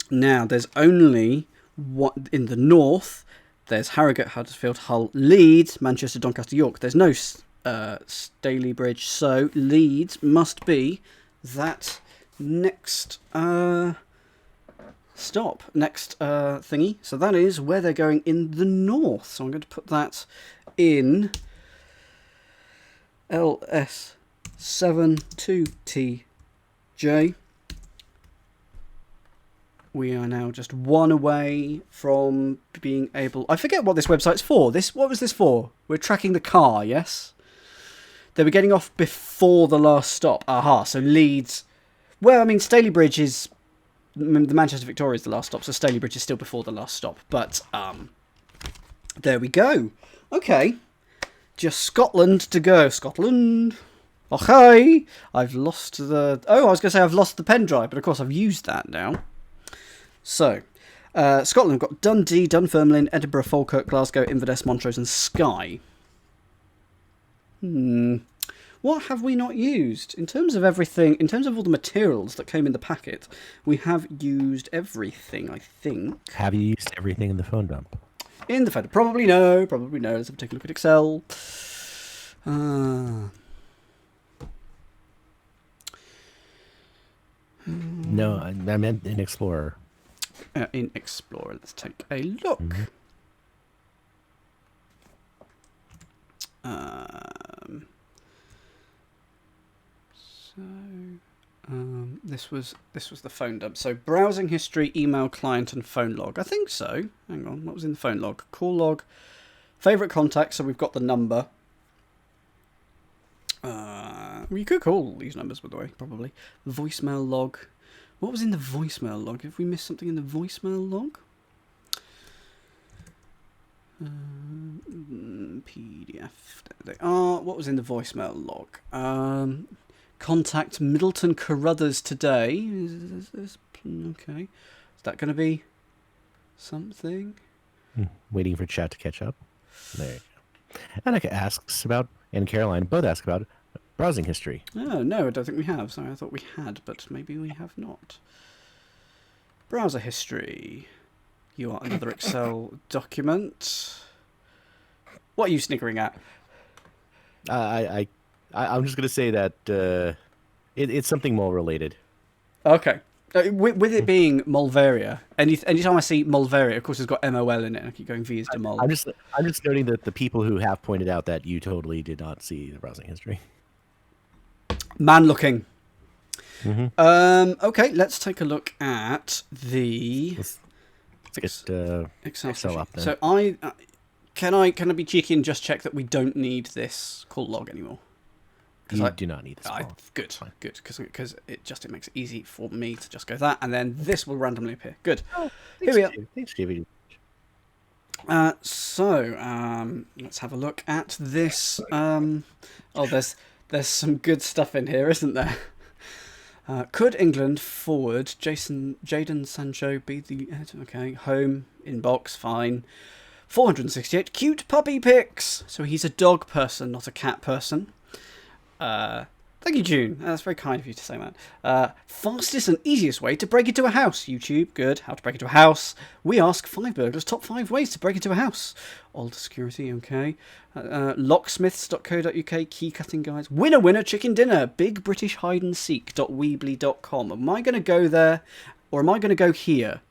Now, there's only one in the north. There's Harrogate, Huddersfield, Hull, Leeds, Manchester, Doncaster, York. There's no Stalybridge, so Leeds must be that next stop, next thingy. So that is where they're going in the north. So I'm going to put that in LS72TJ. We are now just one away from being able... I forget what this website's for. What was this for? We're tracking the car, yes? They were getting off before the last stop. Aha, so Leeds... Well, I mean, Stalybridge is... The Manchester Victoria is the last stop, so Stalybridge is still before the last stop. But, there we go. Okay. Just Scotland to go. Scotland. Okay. I've lost the... Oh, I was going to say I've lost the pen drive, but of course I've used that now. So, Scotland, we've got Dundee, Dunfermline, Edinburgh, Falkirk, Glasgow, Inverness, Montrose and Skye. What have we not used? In terms of everything, in terms of all the materials that came in the packet, we have used everything, I think. Have you used everything in the phone dump? In the phone, probably no, probably no. Let's have a take a look at Excel. No, I meant in Explorer. In Explorer, let's take a look. This was the phone dump. So browsing history, email client, and phone log. I think so. Hang on, what was in the phone log? Call log, favorite contact. So we've got the number. We could call these numbers, by the way, probably. Voicemail log. What was in the voicemail log? Have we missed something in the voicemail log? PDF. There they are. What was in the voicemail log? Contact Middleton Carruthers today. Okay. Is that going to be something? Waiting for chat to catch up. There you go. Annika asks about, and Caroline both ask about browsing history. Oh, no, I don't think we have. Sorry, I thought we had, but maybe we have not. Browser history. You are another Excel document. What are you sniggering at? I'm just going to say that it's something mole related. Okay. With it being Mulvaria, anytime I see Mulvaria, of course it's got MOL in it, and I keep going V is to Mul. I'm just noting that the people who have pointed out that you totally did not see the browsing history. Man looking. Okay, let's take a look at the Let's get Excel up then. So can I be cheeky and just check that we don't need this call log anymore? You do not need this. Good, because it makes it easy for me to just go that, and then this will randomly appear. Good. Here we are. Thanks, David. So let's have a look at this. There's some good stuff in here, isn't there? Could England forward Jadon Sancho be the... Okay, home, inbox, fine. 468 cute puppy pics. So he's a dog person, not a cat person. Thank you, June. That's very kind of you to say that. Fastest and easiest way to break into a house. YouTube, good. How to break into a house. We ask 5 burglars top 5 ways to break into a house. Old security, okay. Locksmiths.co.uk, key cutting guides. Winner, winner, chicken dinner. BigBritishHideAndSeek.weebly.com. Am I going to go there, or am I going to go here?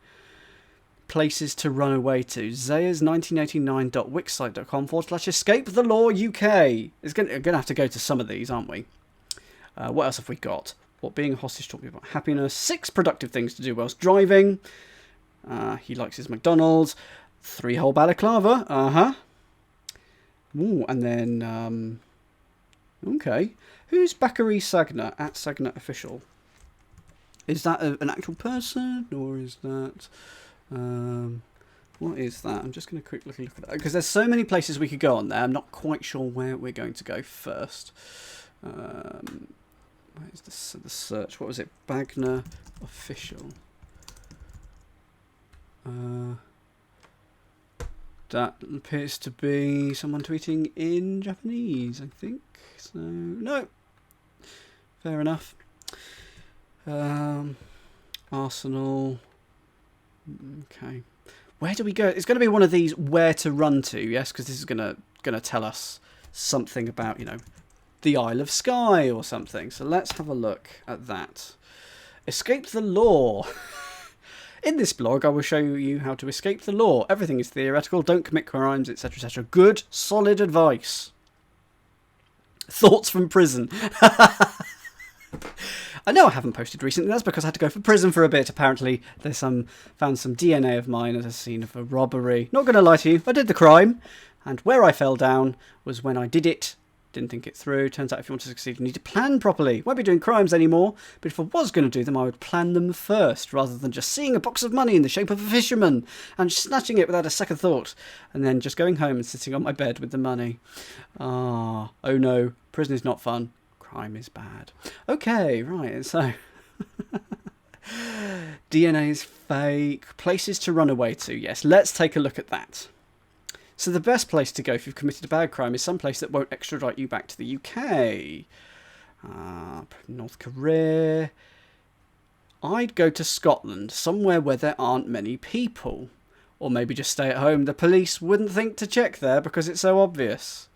Places to run away to. Zayas1989.wixsite.com/escape the law UK. We're going to have to go to some of these, aren't we? What else have we got? What being a hostage taught me about happiness. 6 productive things to do whilst driving. He likes his McDonald's. 3-hole balaclava. Ooh, and then okay. Who's Bakary Sagna at Sagna Official? Is that an actual person, or is that what is that? I'm just going to quickly look at that, because there's so many places we could go on there. I'm not quite sure where we're going to go first. Where is the search? What was it? Bagner Official. That appears to be someone tweeting in Japanese, I think. So, no. Fair enough. Arsenal. Okay. Where do we go? It's going to be one of these where to run to, yes? Because this is going to tell us something about, the Isle of Skye or something. So let's have a look at that. Escape the law. In this blog, I will show you how to escape the law. Everything is theoretical. Don't commit crimes, etc., etc. Good, solid advice. Thoughts from prison. I know I haven't posted recently. That's because I had to go for prison for a bit. Apparently, there's found some DNA of mine at a scene of a robbery. Not going to lie to you, I did the crime, and where I fell down was when I did it. Didn't think it through. Turns out if you want to succeed, you need to plan properly. Won't be doing crimes anymore, but if I was going to do them, I would plan them first, rather than just seeing a box of money in the shape of a fisherman and snatching it without a second thought, and then just going home and sitting on my bed with the money. Oh no, prison is not fun. Crime is bad. Okay, right, so DNA is fake. Places to run away to. Yes, let's take a look at that. So the best place to go if you've committed a bad crime is some place that won't extradite you back to the UK. North Korea. I'd go to Scotland, somewhere where there aren't many people. Or maybe just stay at home. The police wouldn't think to check there because it's so obvious.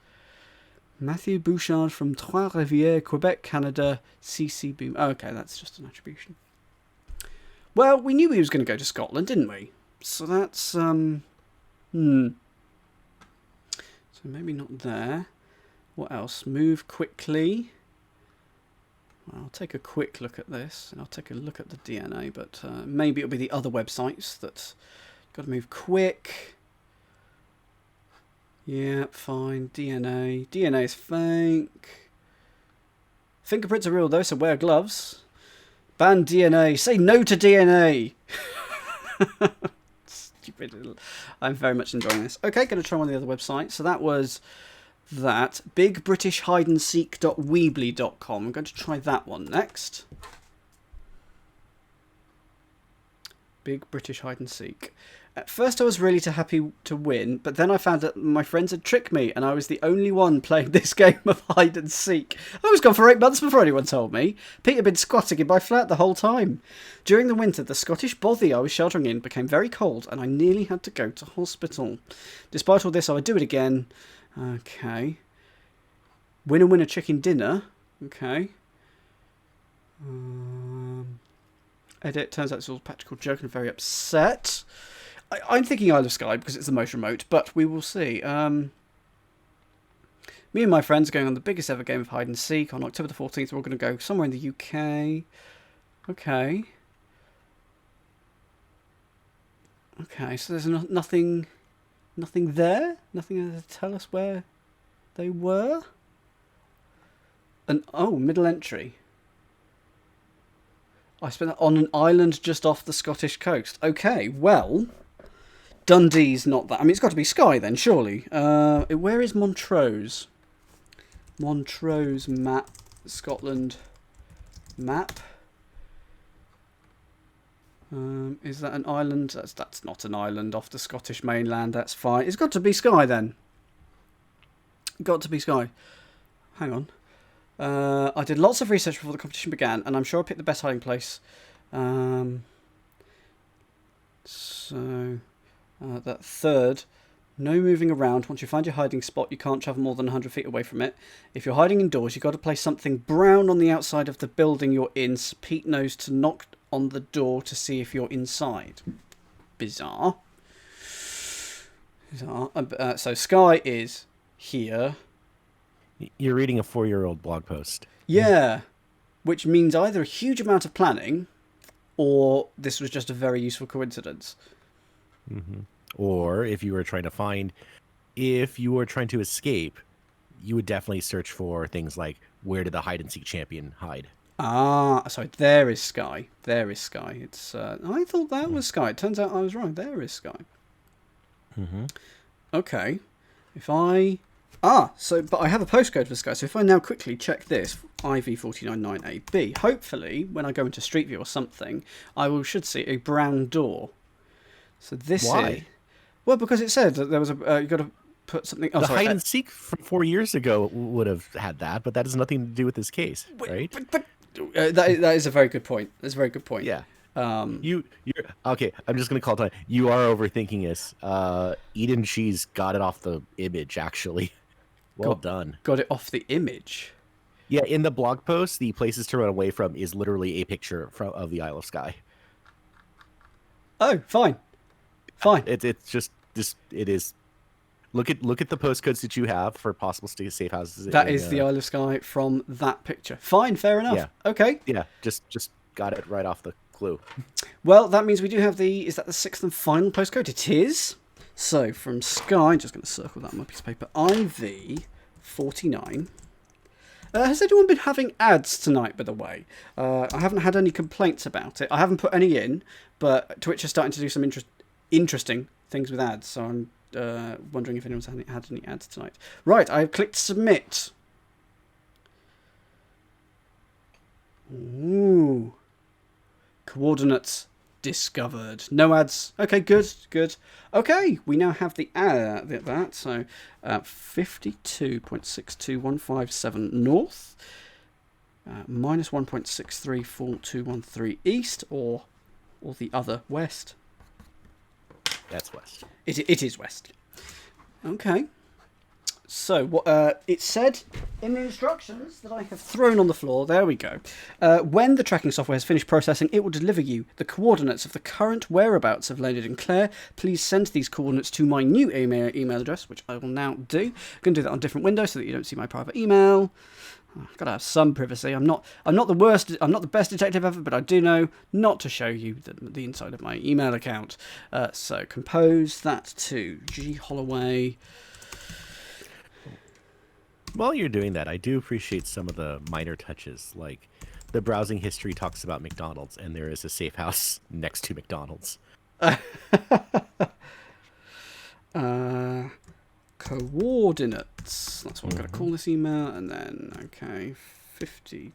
Matthew Bouchard from Trois-Rivières, Quebec, Canada, CC Boom. Okay, that's just an attribution. Well, we knew he was going to go to Scotland, didn't we? So that's, So maybe not there. What else? Move quickly. Well, I'll take a quick look at this, and I'll take a look at the DNA, but maybe it'll be the other websites that got to move quick. Yeah, fine. DNA. DNA is fake. Fingerprints are real though, so wear gloves. Ban DNA. Say no to DNA. Stupid little... I'm very much enjoying this. Okay, going to try one of the other websites. So that was that. BigBritishHideandSeek.weebly.com. I'm going to try that one next. Big British Hide and Seek. At first I was really happy to win, but then I found that my friends had tricked me and I was the only one playing this game of hide and seek. I was gone for 8 months before anyone told me. Pete had been squatting in my flat the whole time. During the winter, the Scottish bothy I was sheltering in became very cold and I nearly had to go to hospital. Despite all this, I would do it again. Okay. Winner, winner, chicken dinner. Okay. Edit. Turns out it's all a practical joke and I'm very upset. I'm thinking Isle of Skye because it's the most remote, but we will see. Me and my friends are going on the biggest ever game of hide and seek on October the 14th. We're all going to go somewhere in the UK. Okay. Okay, so there's nothing there? Nothing to tell us where they were? Middle entry. I spent that on an island just off the Scottish coast. Okay, well... Dundee's not that. I mean, it's got to be Skye then, surely. Where is Montrose? Montrose map. Scotland map. Is that an island? That's not an island off the Scottish mainland. That's fine. It's got to be Skye then. Got to be Skye. Hang on. I did lots of research before the competition began, and I'm sure I picked the best hiding place. That third, no moving around. Once you find your hiding spot, you can't travel more than 100 feet away from it. If you're hiding indoors, you've got to place something brown on the outside of the building you're in, so Pete knows to knock on the door to see if you're inside. Bizarre. So Skye is here. You're reading a 4-year-old blog post. Yeah, which means either a huge amount of planning or this was just a very useful coincidence. Mm-hmm. Or if you were trying to escape, you would definitely search for things like, where did the hide and seek champion hide? Sorry, there is Skye. There is Skye. It's I thought that was Skye. It turns out I was wrong. There is Skye. Mm-hmm. Okay. But I have a postcode for Skye, so if I now quickly check this, IV499AB, hopefully, when I go into Street View or something, should see a brown door. So this Why? Well, because it said that there was you got to put something... the hide and seek from 4 years ago would have had that, but that has nothing to do with this case, right? But that is a very good point. That's a very good point. Yeah. You're okay. I'm just gonna call time. You are overthinking this. Eden Cheese got it off the image, actually. Well done. Got it off the image. Yeah, in the blog post, the places to run away from is literally a picture of the Isle of Skye. Oh, fine. Fine. It's just it is. Look at the postcodes that you have for possible safe houses. That is the Isle of Skye from that picture. Fine, fair enough. Yeah. Okay. Yeah, just got it right off the clue. Well, that means we do have the... Is that the sixth and final postcode? It is. So, from Skye, just going to circle that on my piece of paper, IV49. Has anyone been having ads tonight, by the way? I haven't had any complaints about it. I haven't put any in, but Twitch is starting to do some interesting things with ads, so I'm wondering if anyone's had any ads tonight. Right, I've clicked submit. Ooh. Coordinates discovered. No ads. Okay, good. Okay, we now have the that. So, 52.62157 north, minus 1.634213 east, or the other west. That's west. It is west. Okay. So, what it said in the instructions that I have thrown on the floor, there we go. When the tracking software has finished processing, it will deliver you the coordinates of the current whereabouts of Leonard and Claire. Please send these coordinates to my new email address, which I will now do. I'm going to do that on a different window so that you don't see my private email. I've got to have some privacy. I'm not the best detective ever, but I do know not to show you the inside of my email account. So compose that to G Holloway. While you're doing that, I do appreciate some of the minor touches, like the browsing history talks about McDonald's, and there is a safe house next to McDonald's. Coordinates. That's what I'm going to call this email, and then okay, 52.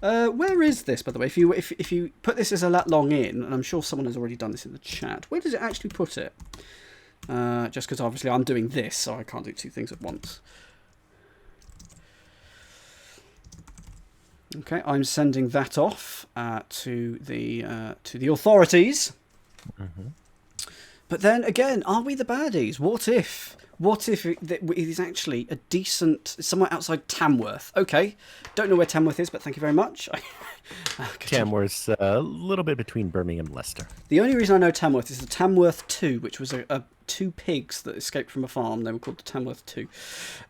Where is this, by the way? If you put this as a lat long in, and I'm sure someone has already done this in the chat. Where does it actually put it? Just because obviously I'm doing this, so I can't do two things at once. Okay, I'm sending that off to the authorities. Mm-hmm. But then again, are we the baddies? What if it is actually a decent somewhere outside Tamworth? Okay, don't know where Tamworth is, but thank you very much. Tamworth's a little bit between Birmingham and Leicester. The only reason I know Tamworth is the Tamworth 2, which was two pigs that escaped from a farm. They were called the Tamworth 2.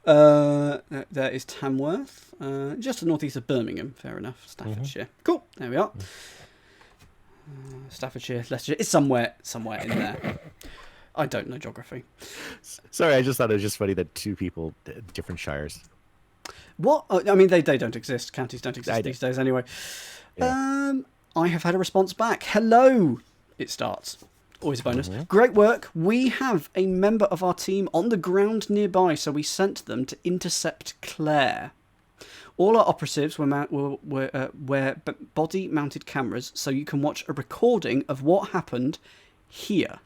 There is Tamworth, just to the northeast of Birmingham. Fair enough. Staffordshire. Mm-hmm. Cool. There we are. Staffordshire, Leicestershire. It's somewhere in there. I don't know geography. Sorry, I just thought it was just funny that two people, different shires. What? I mean, they don't exist. Counties don't exist these days anyway. Yeah. I have had a response back. Hello. It starts. Always a bonus. Mm-hmm. Great work. We have a member of our team on the ground nearby, so we sent them to intercept Claire. All our operatives wear body-mounted cameras, so you can watch a recording of what happened here.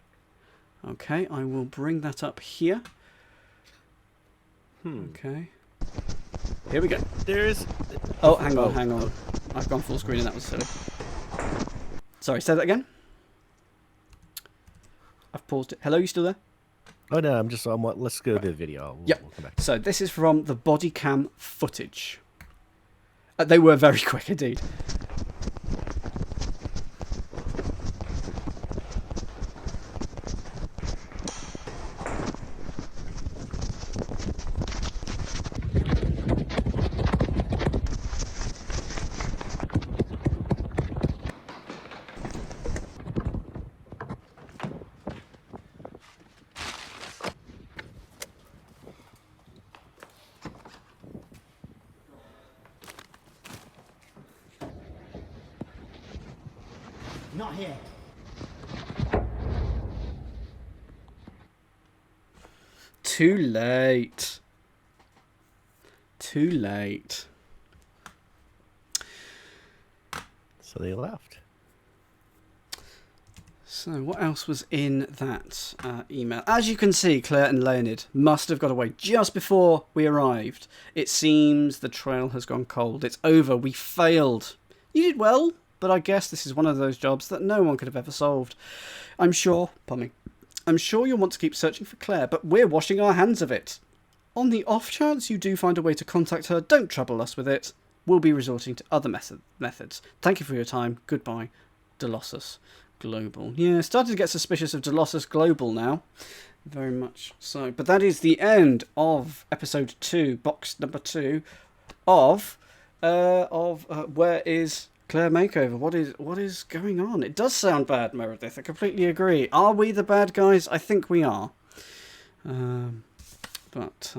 Okay, I will bring that up here. Okay. Here we go. There's... Oh, hang on. I've gone full screen and that was silly. Sorry, say that again. I've paused it. Hello, you still there? Oh, no, let's go to the video. We'll come back. So this is from the body cam footage. They were very quick indeed. Not here. Too late. Too late. So they left. So what else was in that email? As you can see, Claire and Leonard must have got away just before we arrived. It seems the trail has gone cold. It's over. We failed. You did well. But I guess this is one of those jobs that no one could have ever solved. I'm sure you'll want to keep searching for Claire, but we're washing our hands of it. On the off chance you do find a way to contact her, don't trouble us with it. We'll be resorting to other methods. Thank you for your time. Goodbye, Delossus. Global. Yeah, starting to get suspicious of Delossus Global now. Very much so. But that is the end of episode 2, box number 2 of Where is Claire Makeover? What is going on? It does sound bad, Meredith. I completely agree. Are we the bad guys? I think we are. But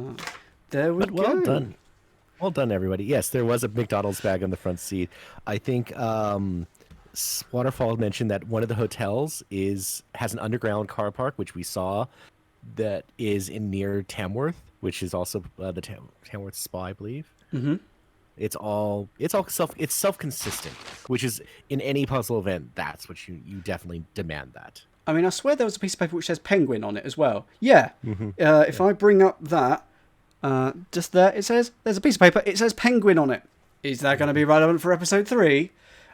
there we go. Well done. Well done, everybody. Yes, there was a McDonald's bag on the front seat. I think Waterfall mentioned that one of the hotels has an underground car park, which we saw, that is near Tamworth, which is also the Tamworth Spa, I believe. Mm-hmm. It's self-consistent, which is in any puzzle event. That's what you definitely demand that. I mean, I swear there was a piece of paper which says penguin on it as well. Yeah. If I bring up that, just there, there's a piece of paper. It says penguin on it. Is that going to be relevant for episode 3?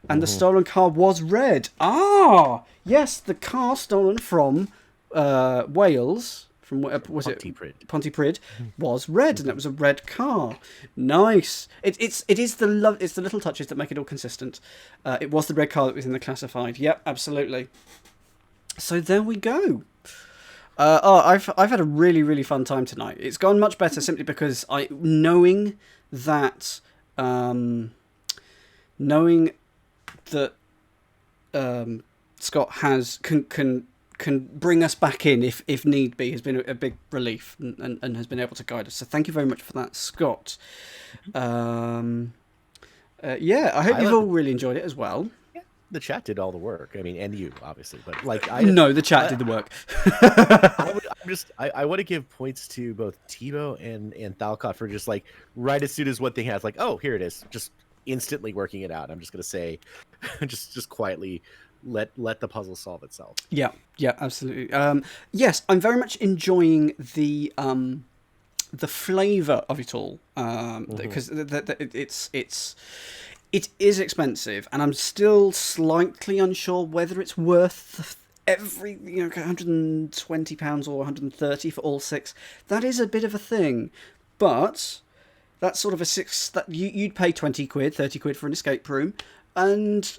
And the stolen car was red. Ah, yes, the car stolen from Wales, from was it Pontypridd, was red, and it was a red car. Nice. It's the little touches that make it all consistent. It was the red car that was in the classified. Yep, absolutely. So there we go. I've had a really, really fun time tonight. It's gone much better simply because knowing that Scott can bring us back in if need be has been a big relief and has been able to guide us. So thank you very much for that, Scott. I hope you've all really enjoyed it as well. The chat did all the work. I mean, and you, obviously, but like no, the chat did the work. I want to give points to both Tebow and Thalcott for just like right as soon as one thing has like, oh, here it is, just instantly working it out. I'm just gonna say, just quietly let the puzzle solve itself. Yeah, absolutely. Yes, I'm very much enjoying the flavour of it all because it is expensive, and I'm still slightly unsure whether it's worth every £120 or £130 for all 6. That is a bit of a thing, but that's sort of a 6 that you'd pay 20 quid, 30 quid for an escape room, and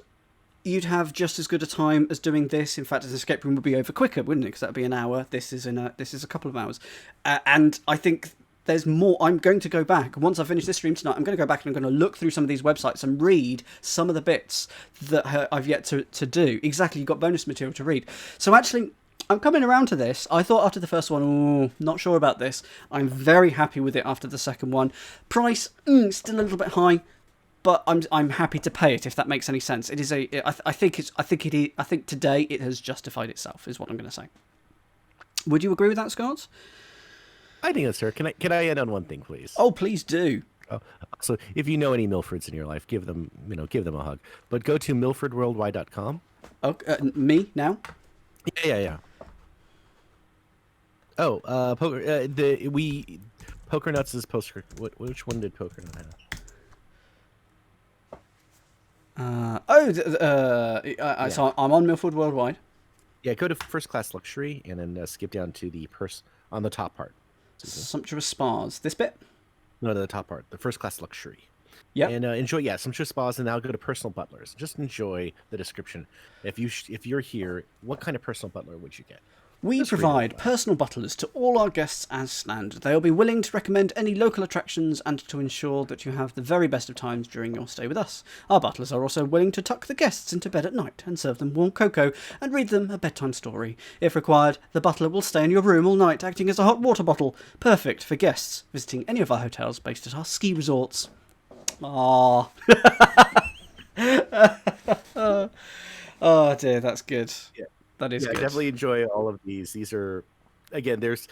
you'd have just as good a time as doing this. In fact, an escape room would be over quicker, wouldn't it? Because that'd be an hour. This is a couple of hours, and I think there's more. I'm going to go back once I finish this stream tonight. I'm going to go back and I'm going to look through some of these websites and read some of the bits that I've yet to do. Exactly, you've got bonus material to read. So actually, I'm coming around to this. I thought after the first one, not sure about this. I'm very happy with it after the second one. Price, still a little bit high, but I'm happy to pay it if that makes any sense. It is I think today it has justified itself, is what I'm going to say. Would you agree with that, Scott? I think that's fair. Can I end on one thing, please? Oh, please do. So if you know any Milfords in your life, give them a hug. But go to milfordworldwide.com. Me now? Yeah. Oh, Poker Nuts is poster. Which one did Poker Nut have? So I'm on Milford Worldwide. Yeah, go to First Class Luxury and then skip down to the on the top part. Sumptuous Spas. This bit? No, the top part. The First Class Luxury. Yeah. And enjoy, Sumptuous Spas, and now go to Personal Butlers. Just enjoy the description. If you're here, what kind of personal butler would you get? We provide personal butlers to all our guests as standard. They'll be willing to recommend any local attractions and to ensure that you have the very best of times during your stay with us. Our butlers are also willing to tuck the guests into bed at night and serve them warm cocoa and read them a bedtime story. If required, the butler will stay in your room all night, acting as a hot water bottle. Perfect for guests visiting any of our hotels based at our ski resorts. Aww. Oh dear, that's good. Yeah. That is good. I definitely enjoy all of these. These are, again, there's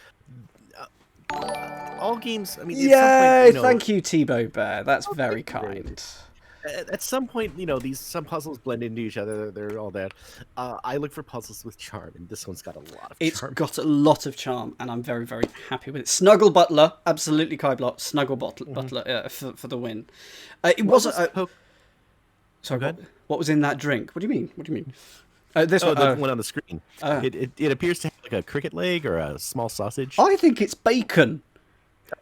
all games. I mean, yay! Thank you, Tebow Bear. That's very kind. At some point, some puzzles blend into each other. They're all that. I look for puzzles with charm, and this one's got a lot of charm. It's got a lot of charm, and I'm very, very happy with it. Snuggle Butler, absolutely, Kai Blot. Snuggle Butler for the win. It wasn't. Sorry, what was in that drink? What do you mean? This one, the one on the screen. It appears to have like a cricket leg or a small sausage. I think it's bacon.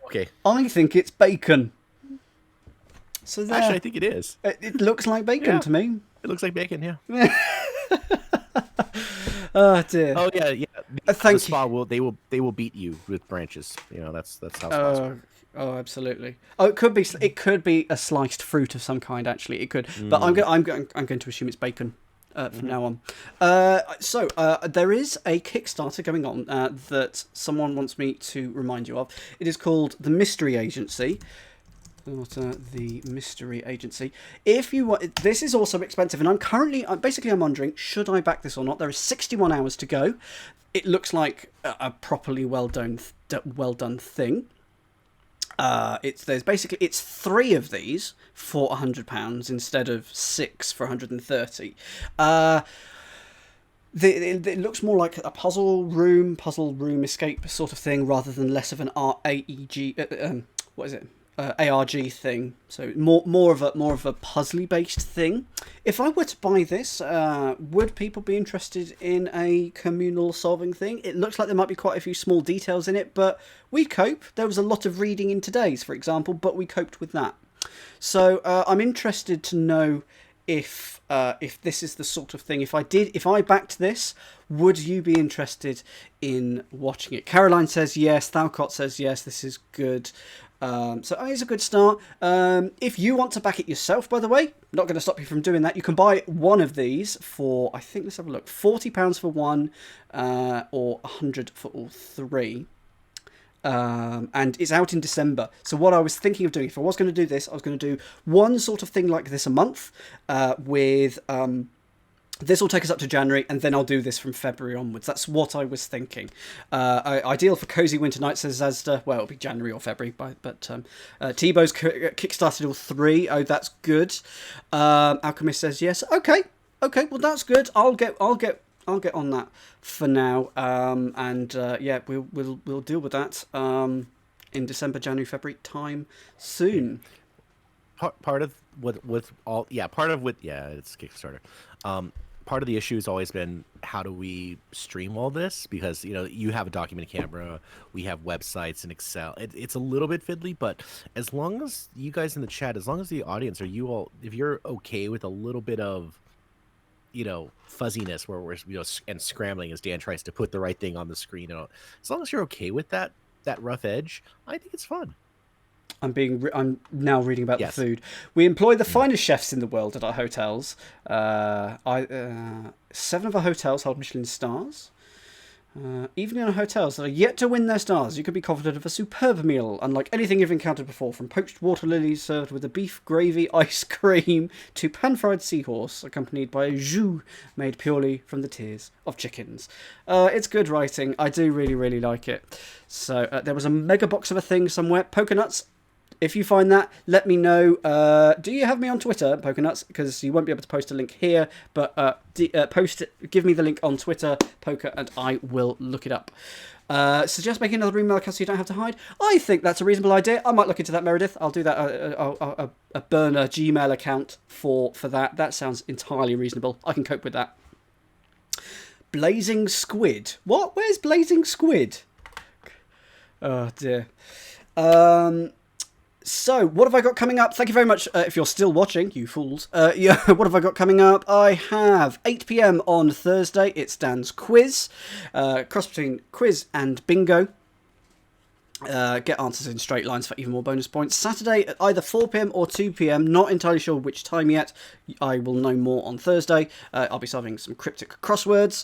Okay. I think it's bacon. So there. Actually, I think it is. It looks like bacon to me. It looks like bacon, yeah. Oh dear. Oh yeah, yeah. Thank the spa will they will beat you with branches. You know that's how spas work. Oh, absolutely. Oh, it could be a sliced fruit of some kind. Actually, it could. But I'm going to assume it's bacon from now on. So there is a Kickstarter going on that someone wants me to remind you of. It is called The Mystery Agency. The Mystery Agency. If you want, this is also expensive, and I'm wondering, should I back this or not? There is 61 hours to go. It looks like a properly well done thing. It's 3 of these for £100 instead of 6 for 130. It looks more like a puzzle room escape sort of thing rather than less of an ARG thing, so more of a puzzly based thing. If I were to buy this, would people be interested in a communal solving thing? It looks like there might be quite a few small details in it, but we cope. There was a lot of reading in today's, for example, but we coped with that. So I'm interested to know if this is the sort of thing. If I backed this, would you be interested in watching it? Caroline says yes. Thalcott says yes. This is good. So it's a good start. If you want to back it yourself, by the way, not going to stop you from doing that. You can buy one of these for, I think, let's have a look, £40 for one, or £100 for all 3. And it's out in December. So what I was thinking of doing, if I was going to do this, I was going to do one sort of thing like this a month, with this will take us up to January, and then I'll do this from February onwards. That's what I was thinking. Ideal for Cozy Winter Nights, says Zazda. Well, it'll be January or February, but Tebow's kickstarted all 3. Oh, that's good. Alchemist says yes. Okay, well that's good. I'll get on that for now. Yeah, we'll deal with that in December, January, February time soon. Part of it's Kickstarter. Part of the issue has always been, how do we stream all this? Because, you have a document camera, we have websites and Excel. It's a little bit fiddly, but as long as you guys in the chat, as long as the audience, if you're okay with a little bit of, fuzziness where we're, and scrambling as Dan tries to put the right thing on the screen, as long as you're okay with that rough edge, I think it's fun. I'm now reading about the food. We employ the finest chefs in the world at our hotels. 7 of our hotels hold Michelin stars. Even in our hotels that are yet to win their stars, you can be confident of a superb meal, unlike anything you've encountered before, from poached water lilies served with a beef gravy ice cream to pan-fried seahorse, accompanied by a jus made purely from the tears of chickens. It's good writing. I do really, really like it. So there was a mega box of a thing somewhere. Pokernuts. If you find that, let me know. Do you have me on Twitter, Pokernuts? Because you won't be able to post a link here, but give me the link on Twitter, Poker, and I will look it up. Suggest making another email account so you don't have to hide. I think that's a reasonable idea. I might look into that, Meredith. I'll do that. A burner Gmail account for that. That sounds entirely reasonable. I can cope with that. Blazing Squid. What? Where's Blazing Squid? Oh, dear. So, what have I got coming up? Thank you very much if you're still watching, you fools. What have I got coming up? I have 8 p.m. on Thursday. It's Dan's quiz. Cross between quiz and bingo. Get answers in straight lines for even more bonus points. Saturday at either 4 p.m. or 2 p.m. Not entirely sure which time yet. I will know more on Thursday. I'll be solving some cryptic crosswords,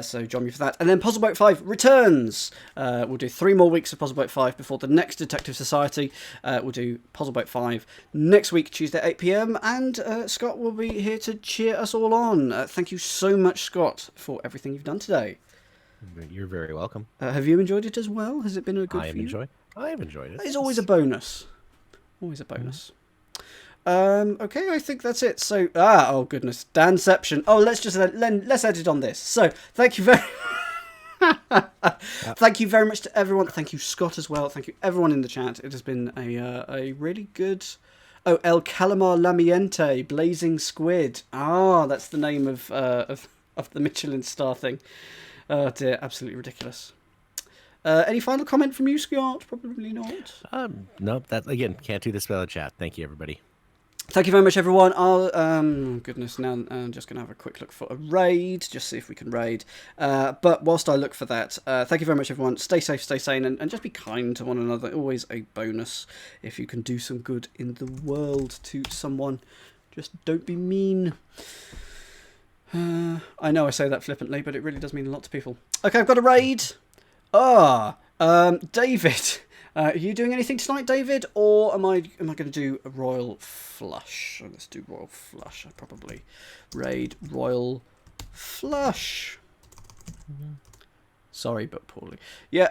so join me for that. And then Puzzle Boat 5 returns. We'll do 3 more weeks of Puzzle Boat 5 before the next Detective Society. We'll do Puzzle Boat 5 next week, Tuesday at 8 p.m. And Scott will be here to cheer us all on. Thank you so much, Scott, for everything you've done today. You're very welcome. Have you enjoyed it as well? Has it been a good I have enjoyed it. It's always a bonus. Always a bonus. Okay, I think that's it. So, oh goodness, Danception. Oh, let's edit on this. So, thank you very thank you very much to everyone. Thank you, Scott, as well. Thank you, everyone in the chat. It has been a really good... Oh, El Calamar Lamiente, Blazing Squid. That's the name of the Michelin star thing. Oh dear, absolutely ridiculous. Any final comment from you, Scott? Probably not. Nope. That again, can't do this without chat. Thank you, everybody. Thank you very much, everyone. I'll, goodness, now I'm just going to have a quick look for a raid, just see if we can raid. But whilst I look for that, thank you very much, everyone. Stay safe, stay sane, and just be kind to one another. Always a bonus if you can do some good in the world to someone. Just don't be mean. I know I say that flippantly, but it really does mean a lot to people. Okay, I've got a raid. David. Are you doing anything tonight, David, or am I going to do a royal flush? Let's do royal flush. I probably raid royal flush. Sorry, but poorly. Yeah.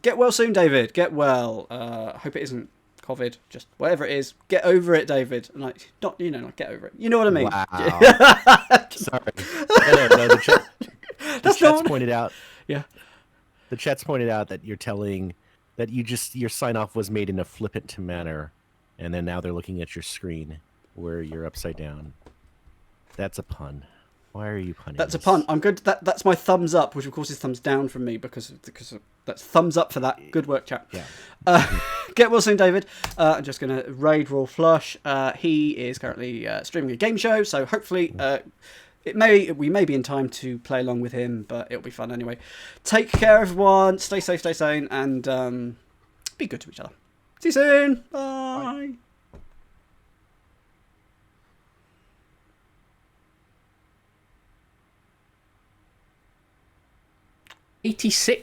Get well soon, David. Get well. I hope it isn't COVID. Just whatever it is, get over it, David. Like not, like get over it. You know what I mean? Wow. Sorry. No, the chat's pointed out. Yeah. The chat's pointed out that you're telling. That your sign off was made in a flippant manner, and then now they're looking at your screen where you're upside down. That's a pun. Why are you punning? That's a pun. I'm good. That's my thumbs up, which of course is thumbs down from me because that's thumbs up for that. Good work, chat. Yeah. Get well soon, David. I'm just gonna raid Raw Flush. He is currently streaming a game show, so hopefully we may be in time to play along with him, but it'll be fun anyway. Take care, everyone. Stay safe, stay sane, and be good to each other. See you soon. Bye. 86.